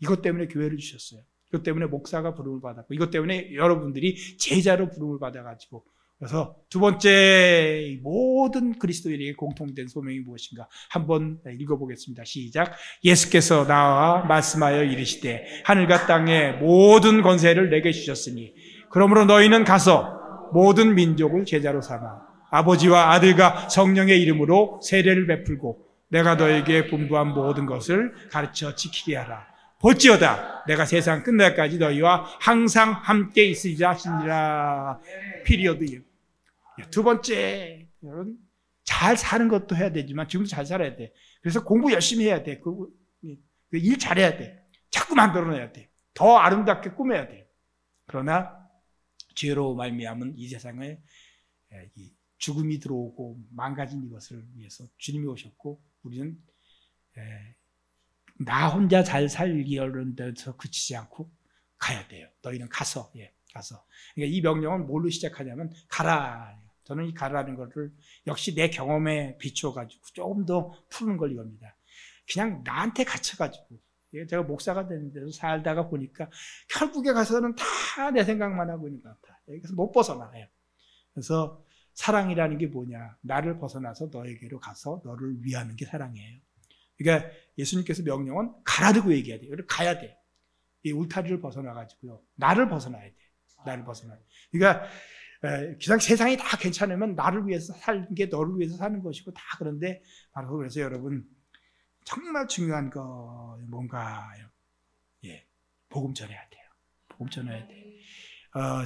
이것 때문에 교회를 주셨어요. 이것 때문에 목사가 부름을 받았고, 이것 때문에 여러분들이 제자로 부름을 받아가지고, 그래서 두 번째, 모든 그리스도인에게 공통된 소명이 무엇인가? 한번 읽어보겠습니다. 시작. 예수께서 나와 말씀하여 이르시되 하늘과 땅의 모든 권세를 내게 주셨으니 그러므로 너희는 가서 모든 민족을 제자로 삼아 아버지와 아들과 성령의 이름으로 세례를 베풀고 내가 너에게 분부한 모든 것을 가르쳐 지키게 하라. 볼지어다 내가 세상 끝날까지 너희와 항상 함께 있으리라 하시니라. 피리어드. 두 번째, 여러분, 잘 사는 것도 해야 되지만 지금도 잘 살아야 돼. 그래서 공부 열심히 해야 돼. 일 잘해야 돼. 자꾸 만들어내야 돼. 더 아름답게 꾸며야 돼. 그러나 죄로 말미암은 이 세상에 죽음이 들어오고 망가진 이것을 위해서 주님이 오셨고, 우리는 나 혼자 잘 살려는 데서 그치지 않고 가야 돼요. 너희는 가서. 가서. 그러니까 이 명령은 뭘로 시작하냐면 가라. 저는 이 가라는 것을 역시 내 경험에 비추어가지고 조금 더 푸는 걸 이겁니다. 그냥 나한테 갇혀가지고, 제가 목사가 되는 데서 살다가 보니까 결국에 가서는 다 내 생각만 하고 있는 것 같아. 여기서 못 벗어나요. 그래서 사랑이라는 게 뭐냐? 나를 벗어나서 너에게로 가서 너를 위하는 게 사랑이에요. 그러니까 예수님께서 명령은 가라고 얘기해야 돼요. 가야 돼. 이 울타리를 벗어나가지고요, 나를 벗어나야 돼. 나를 벗어나야 돼. 그러니까 그냥 세상이 다 괜찮으면 나를 위해서 사는 게 너를 위해서 사는 것이고 다 그런데 바로 그래서 여러분 정말 중요한 거 뭔가요? 예, 복음 전해야 돼요. 복음 전해야 돼.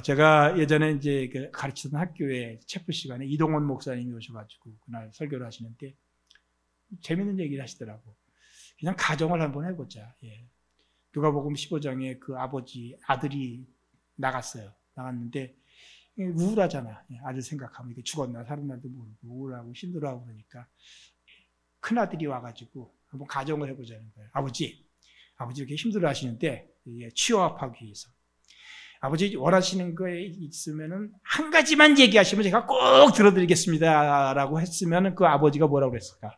제가 예전에 이제 가르치던 학교에 체프 시간에 이동원 목사님이 오셔가지고 그날 설교를 하시는데 재밌는 얘기를 하시더라고. 그냥 가정을 한번 해보자. 예. 누가복음 15장에 그 아들이 나갔는데 우울하잖아. 아들 생각하면 이게 죽었나 살았나도 모르고 우울하고 힘들어하고 그러니까 큰 아들이 와가지고 한번 가정을 해보자는 거예요. 아버지 이렇게 힘들어 하시는데 취업하기 위해서 아버지 원하시는 거에 있으면은 한 가지만 얘기하시면 제가 꼭 들어드리겠습니다라고 했으면 그 아버지가 뭐라고 그랬을까?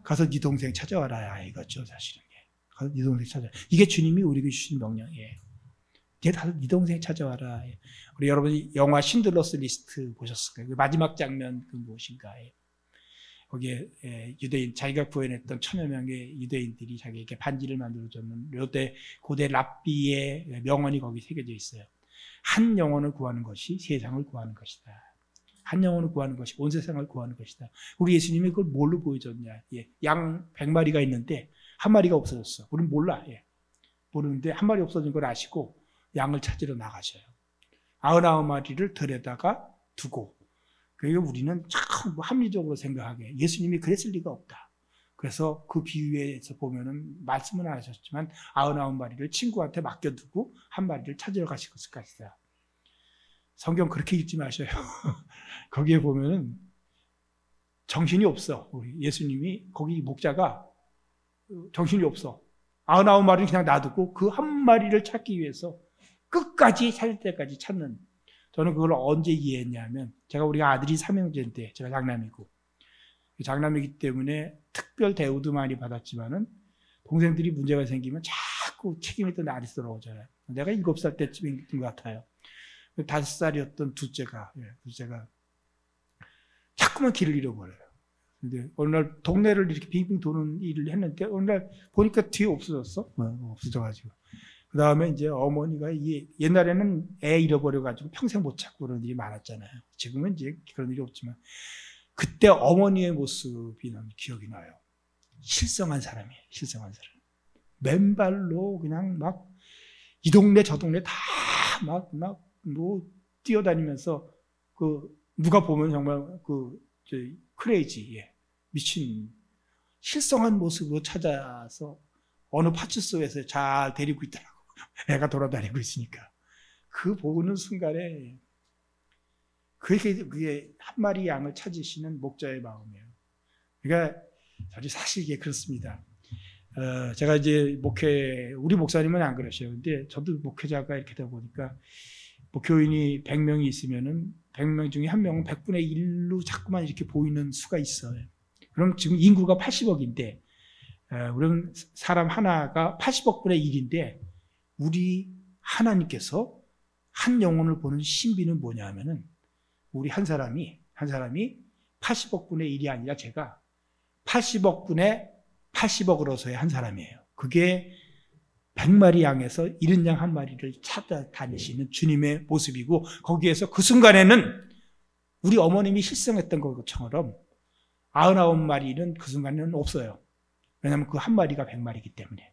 가서 네 동생 찾아와라 이거죠 사실은. 가서 네 동생 찾아. 이게 주님이 우리에게 주신 명령이에요. 가서 네 동생 찾아와라. 우리 여러분이 영화 신들러스 리스트 보셨을 거예요. 그 마지막 장면 그 무엇인가? 거기에 유대인 자기가 구해냈던 1000여 명의 유대인들이 자기에게 반지를 만들어줬는 고대 랍비의 명언이 거기 새겨져 있어요. 한 영혼을 구하는 것이 세상을 구하는 것이다. 한 영혼을 구하는 것이 온 세상을 구하는 것이다. 우리 예수님이 그걸 뭘로 보여줬냐? 양 100마리가 있는데 한 마리가 없어졌어. 우리는 몰라. 모르는데 한 마리 없어진 걸 아시고 양을 찾으러 나가셔요. 99마리를 들여다가 두고 그리고 우리는 참 합리적으로 생각하게 예수님이 그랬을 리가 없다. 그래서 그 비유에서 보면은 말씀은 안 하셨지만 99마리를 친구한테 맡겨두고 한 마리를 찾으러 가실 것이다. 성경 그렇게 읽지 마셔요. 거기에 보면은 정신이 없어. 우리 예수님이 거기 목자가 정신이 없어. 99마리를 그냥 놔두고 그 한 마리를 찾기 위해서 끝까지 찾을 때까지 찾는. 저는 그걸 언제 이해했냐면 우리가 아들이 삼형제인데 제가 장남이고 장남이기 때문에 특별 대우도 많이 받았지만은 동생들이 문제가 생기면 자꾸 책임이 또 나한테 들어오잖아요. 내가 7살 때쯤인 것 같아요. 5살이었던 둘째가 자꾸만 길을 잃어버려요. 근데 어느 날 동네를 이렇게 빙빙 도는 일을 했는데 어느 날 보니까 뒤에 없어졌어. 없어져가지고. 그 다음에 이제 어머니가 옛날에는 애 잃어버려가지고 평생 못 찾고 그런 일이 많았잖아요. 지금은 이제 그런 일이 없지만 그때 어머니의 모습이 난 기억이 나요. 실성한 사람이에요. 실성한 사람. 맨발로 그냥 막 이 동네 저 동네 다 뭐 뛰어다니면서 누가 보면 정말 크레이지, 미친 실성한 모습으로 찾아서 어느 파출소에서 잘 데리고 있더라고. 애가 돌아다니고 있으니까. 그 보는 순간에 그게 한 마리 양을 찾으시는 목자의 마음이에요. 그러니까 사실 이게 그렇습니다. 제가 이제 우리 목사님은 안 그러셔요. 근데 저도 목회자가 이렇게 되다 보니까 목교인이 100명이 있으면은 100명 중에 한 명은 100분의 1로 자꾸만 이렇게 보이는 수가 있어요. 그럼 지금 인구가 80억인데 우리는 사람 하나가 80억분의 1인데 우리 하나님께서 한 영혼을 보는 신비는 뭐냐 하면은 우리 한 사람이 80억분의 1이 아니라 제가 80억분의 80억으로서의 한 사람이에요. 그게 100마리 양에서 70양 한 마리를 찾아다니시는 주님의 모습이고 거기에서 그 순간에는 우리 어머님이 실성했던 것처럼 99마리는 그 순간에는 없어요. 왜냐하면 그 한 마리가 100마리이기 때문에.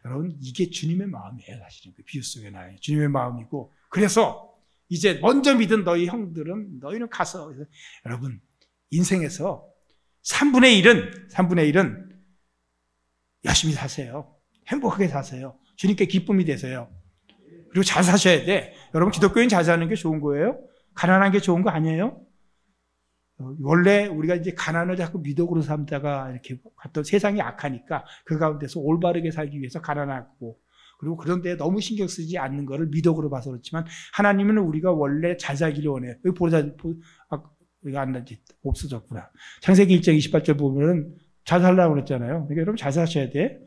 여러분 이게 주님의 마음이에요. 사실은 그 비유 속에 나와요. 주님의 마음이고 그래서 이제 먼저 믿은 너희 형들은 너희는 가서 여러분 인생에서 3분의 1은 열심히 사세요. 행복하게 사세요. 주님께 기쁨이 되세요. 그리고 잘 사셔야 돼. 여러분 기독교인 잘 사는 게 좋은 거예요? 가난한 게 좋은 거 아니에요? 원래 우리가 이제 가난을 자꾸 미덕으로 삼다가 이렇게 갔던 세상이 악하니까 그 가운데서 올바르게 살기 위해서 가난하고 그리고 그런 데 너무 신경 쓰지 않는 거를 미덕으로 봐서 그렇지만 하나님은 우리가 원래 잘 살기를 원해요. 여기 여기 안 나지 없어졌구나. 창세기 1장 28절 보면은 잘 살라고 그랬잖아요. 그러니까 여러분 잘 사셔야 돼.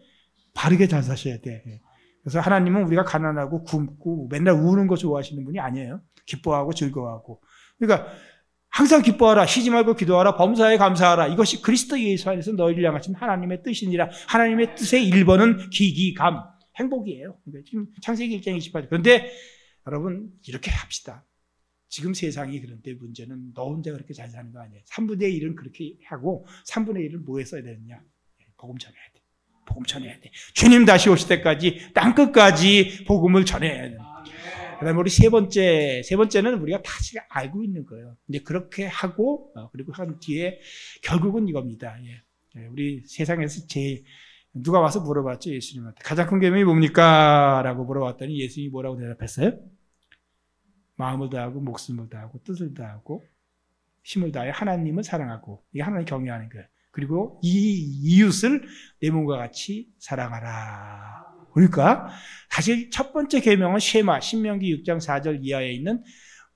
바르게 잘 사셔야 돼. 그래서 하나님은 우리가 가난하고 굶고 맨날 우는 거 좋아하시는 분이 아니에요. 기뻐하고 즐거워하고. 그러니까 항상 기뻐하라. 쉬지 말고 기도하라. 범사에 감사하라. 이것이 그리스도 예수 안에서 너희를 향하신 하나님의 뜻이니라. 하나님의 뜻의 1번은 기기감, 행복이에요. 그러니까 지금 창세기 1장 28절. 그런데 여러분 이렇게 합시다. 지금 세상이 그런데 문제는 너 혼자 그렇게 잘 사는 거 아니에요. 3분의 1은 그렇게 하고 3분의 1은 뭐에 써야 되느냐. 복음 전해야 돼. 복음 전해야 돼. 주님 다시 오실 때까지 땅끝까지 복음을 전해야 돼. 그 다음에 우리 세 번째는 우리가 다 지금 알고 있는 거예요. 근데 그렇게 하고, 그리고 한 뒤에 결국은 이겁니다. 우리 세상에서 누가 와서 물어봤죠, 예수님한테. 가장 큰 계명이 뭡니까? 라고 물어봤더니 예수님이 뭐라고 대답했어요? 마음을 다하고, 목숨을 다하고, 뜻을 다하고, 힘을 다해 하나님을 사랑하고, 이게 하나님 경외하는 거예요. 그리고 이 이웃을 내 몸과 같이 사랑하라. 그러니까 사실 첫 번째 계명은 쉐마, 신명기 6장 4절 이하에 있는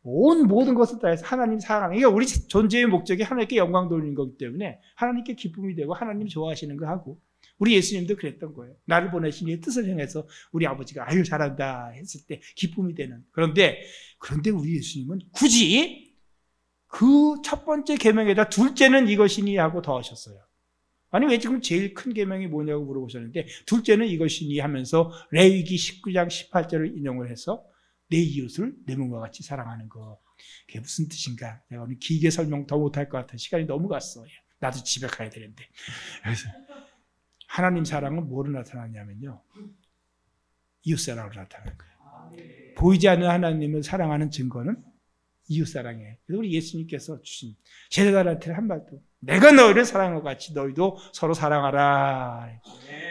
모든 것을 다해서 하나님 사랑하는, 이게 우리 존재의 목적이 하나님께 영광 돌리는 거기 때문에 하나님께 기쁨이 되고 하나님 좋아하시는 거 하고, 우리 예수님도 그랬던 거예요. 나를 보내신 이의 뜻을 행해서 우리 아버지가 아유 잘한다 했을 때 기쁨이 되는. 그런데 우리 예수님은 굳이 그 첫 번째 계명에다 둘째는 이것이니 하고 더하셨어요. 아니 왜 지금 제일 큰 계명이 뭐냐고 물어보셨는데 둘째는 이것이니 하면서 레위기 19장 18절을 인용을 해서 내 이웃을 내 몸과 같이 사랑하는 거. 그게 무슨 뜻인가? 내가 오늘 길게 설명 더 못할 것 같아. 시간이 너무 갔어. 나도 집에 가야 되는데. 그래서 하나님 사랑은 뭐로 나타나냐면요, 이웃사랑으로 나타나는 거예요. 보이지 않는 하나님을 사랑하는 증거는 이웃사랑이에요. 그래서 우리 예수님께서 주신 제자들한테 한 말도, 내가 너희를 사랑한 것 같이 너희도 서로 사랑하라.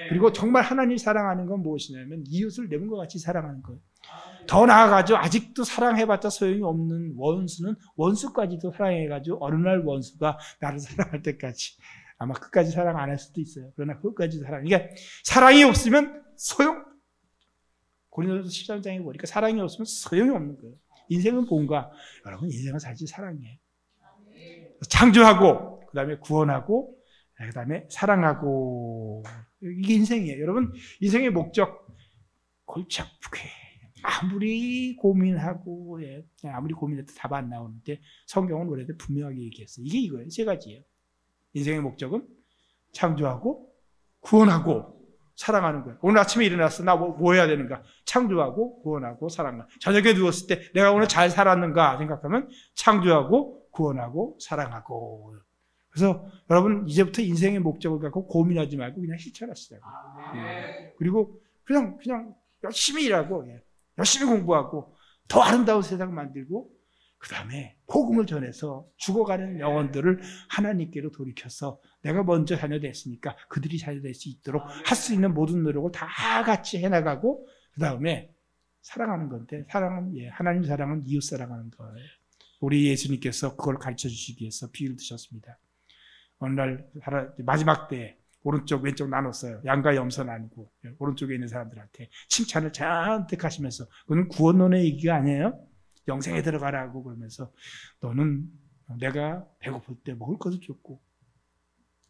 그리고 정말 하나님 사랑하는 건 무엇이냐면 이웃을 내 몸과 같이 사랑하는 거예요. 더 나아가지고 아직도 사랑해봤자 소용이 없는 원수는 원수까지도 사랑해가지고 어느 날 원수가 나를 사랑할 때까지, 아마 끝까지 사랑 안 할 수도 있어요. 그러나 끝까지 사랑. 그러니까 사랑이 없으면 고린도서 13장에 보니까 사랑이 없으면 소용이 없는 거예요. 인생은 뭔가? 여러분 인생은 사실 사랑이에요. 창조하고, 그 다음에 구원하고, 그 다음에 사랑하고, 이게 인생이에요. 여러분 인생의 목적 골치 아프게 아무리 고민하고, 아무리 고민해도 답 안 나오는데 성경은 원래도 분명하게 얘기했어요. 이게 이거예요. 세 가지예요. 인생의 목적은 창조하고 구원하고 사랑하는 거예요. 오늘 아침에 일어났어. 나 뭐 해야 되는가? 창조하고 구원하고 사랑하고. 저녁에 누웠을 때 내가 오늘 잘 살았는가 생각하면 창조하고 구원하고 사랑하고. 그래서 여러분 이제부터 인생의 목적을 갖고 고민하지 말고 그냥 실천하시라고. 그리고 그냥 열심히 일하고, 열심히 공부하고, 더 아름다운 세상 만들고, 그 다음에 복음을 전해서 죽어가는 영혼들을 하나님께로 돌이켜서 내가 먼저 자녀됐으니까 그들이 자녀될 수 있도록 할 수 있는 모든 노력을 다 같이 해나가고, 그 다음에 사랑하는 건데, 하나님 사랑은 이웃 사랑하는 거예요. 우리 예수님께서 그걸 가르쳐 주시기 위해서 비유를 드셨습니다. 어느 날 마지막 때에 오른쪽 왼쪽 나눴어요. 양과 염소 나누고 오른쪽에 있는 사람들한테 칭찬을 잔뜩 하시면서, 그건 구원론의 얘기가 아니에요. 영생에 들어가라고 그러면서, 너는 내가 배고플 때 먹을 것을 줬고,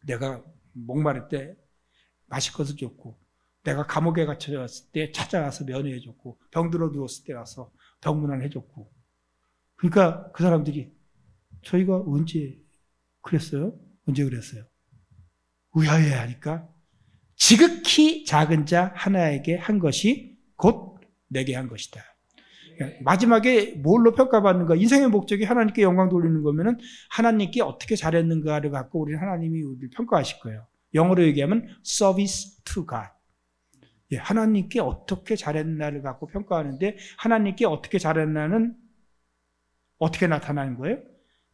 내가 목마를 때 마실 것을 줬고, 내가 감옥에 갇혀졌을 때 찾아와서 면회해 줬고, 병들어 누웠을 때 와서 병문안 해줬고. 그러니까 그 사람들이 저희가 언제 그랬어요? 언제 그랬어요? 의아해하니까 지극히 작은 자 하나에게 한 것이 곧 내게 한 것이다. 마지막에 뭘로 평가받는가? 인생의 목적이 하나님께 영광 돌리는 거면은 하나님께 어떻게 잘했는가를 갖고 우리는 하나님이 우리를 평가하실 거예요. 영어로 얘기하면 service to God. 하나님께 어떻게 잘했나를 갖고 평가하는데, 하나님께 어떻게 잘했나는 어떻게 나타나는 거예요?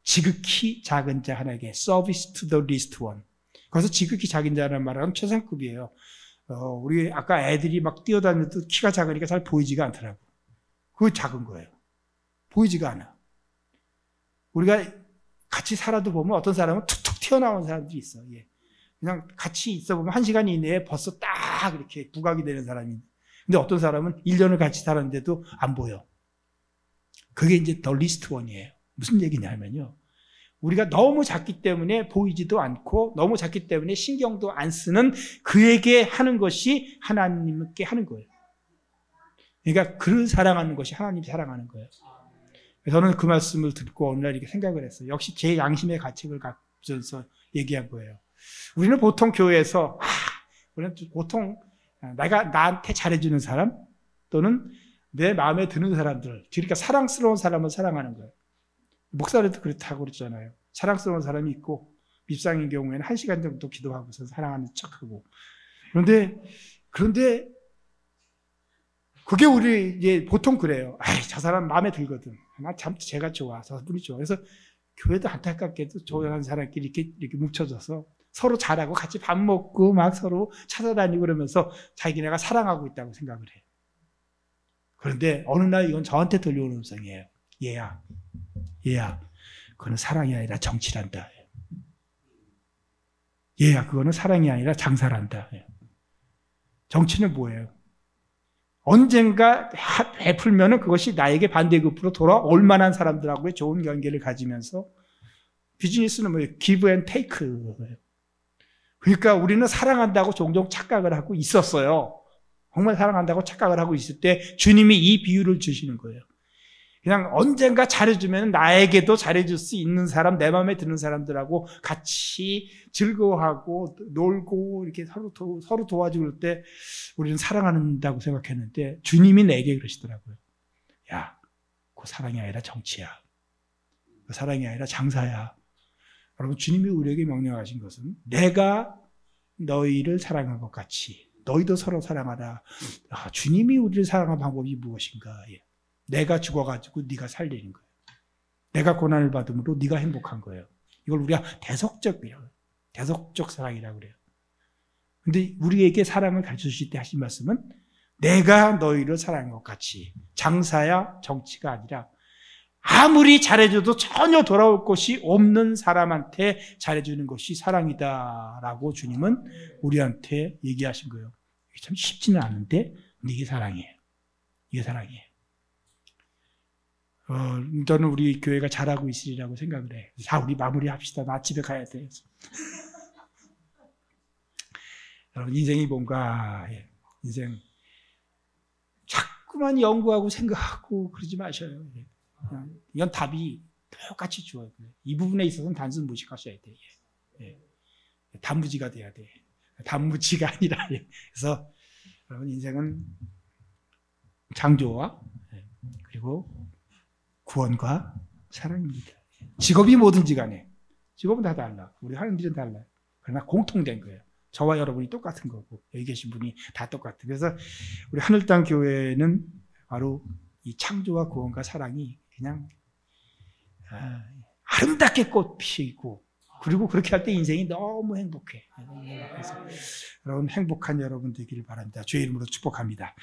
지극히 작은 자 하나에게 service to the least one. 그래서 지극히 작은 자라는 말은 최상급이에요. 우리 아까 애들이 막 뛰어다녀도 키가 작으니까 잘 보이지가 않더라고. 그거 작은 거예요. 보이지가 않아. 우리가 같이 살아도 보면 어떤 사람은 툭툭 튀어나오는 사람들이 있어. 그냥 같이 있어 보면 1시간 이내에 벌써 딱 이렇게 부각이 되는 사람이. 근데 어떤 사람은 1년을 같이 살았는데도 안 보여. 그게 이제 더 리스트 원이에요. 무슨 얘기냐면요, 우리가 너무 작기 때문에 보이지도 않고 너무 작기 때문에 신경도 안 쓰는 그에게 하는 것이 하나님께 하는 거예요. 그러니까 그를 사랑하는 것이 하나님 사랑하는 거예요. 저는 그 말씀을 듣고 어느 날 이렇게 생각을 했어요. 역시 제 양심의 가책을 갖면서 얘기한 거예요. 우리는 보통 교회에서 우리는 보통 나한테 잘해주는 사람, 또는 내 마음에 드는 사람들, 그러니까 사랑스러운 사람을 사랑하는 거예요. 목사들도 그렇다고 그랬잖아요. 사랑스러운 사람이 있고 밉상인 경우에는 1시간 정도 기도하고서 사랑하는 척하고. 그런데 그게 우리 이제 보통 그래요. 저 사람 마음에 들거든. 나 참 제가 좋아. 저 분이 좋아. 그래서 교회도 안타깝게도 좋아하는 사람끼리 이렇게 뭉쳐져서 서로 잘하고 같이 밥 먹고 막 서로 찾아다니고 그러면서 자기네가 사랑하고 있다고 생각을 해요. 그런데 어느 날 이건 저한테 들려오는 음성이에요. 얘야, 그거는 사랑이 아니라 정치란다. 얘야, 그거는 사랑이 아니라 장사란다. 정치는 뭐예요? 언젠가 베풀면은 그것이 나에게 반대급부로 돌아올 만한 사람들하고의 좋은 관계를 가지면서 비즈니스는 뭐예요? give and take예요. 그러니까 우리는 사랑한다고 종종 착각을 하고 있었어요. 정말 사랑한다고 착각을 하고 있을 때 주님이 이 비유를 주시는 거예요. 그냥 언젠가 잘해주면 나에게도 잘해줄 수 있는 사람, 내 마음에 드는 사람들하고 같이 즐거워하고 놀고 이렇게 서로 도와주고 그럴 때 우리는 사랑한다고 생각했는데 주님이 내게 그러시더라고요. 야, 그 사랑이 아니라 정치야. 그 사랑이 아니라 장사야. 여러분, 주님이 우리에게 명령하신 것은 내가 너희를 사랑한 것 같이 너희도 서로 사랑하라. 주님이 우리를 사랑하는 방법이 무엇인가? 내가 죽어가지고 네가 살리는 거예요. 내가 고난을 받음으로 네가 행복한 거예요. 이걸 우리가 대속적 사랑이라고 그래요. 근데 우리에게 사랑을 가르쳐 주실 때 하신 말씀은 내가 너희를 사랑한 것 같이 장사야 정치가 아니라 아무리 잘해줘도 전혀 돌아올 것이 없는 사람한테 잘해주는 것이 사랑이다라고 주님은 우리한테 얘기하신 거예요. 이게 참 쉽지는 않은데 근데 이게 사랑이에요. 이게 사랑이에요. 저는 우리 교회가 잘하고 있으리라고 생각을 해. 자, 우리 마무리합시다. 나 집에 가야 돼. 여러분, 인생이 뭔가, 인생, 자꾸만 연구하고 생각하고 그러지 마셔요. 이건 답이 똑같이 주어요. 이 부분에 있어서는 단순 무식하셔야 돼. 단무지가 돼야 돼. 단무지가 아니라. 그래서, 여러분, 인생은 창조와, 그리고 구원과 사랑입니다. 직업이 뭐든지 간에 직업은 다 달라. 우리 하는 일은 달라요. 그러나 공통된 거예요. 저와 여러분이 똑같은 거고 여기 계신 분이 다 똑같아요. 그래서 우리 하늘땅 교회는 바로 이 창조와 구원과 사랑이 그냥 아름답게 꽃 피고 그리고 그렇게 할 때 인생이 너무 행복해. 그래서 여러분 행복한 여러분 되기를 바랍니다. 주의 이름으로 축복합니다.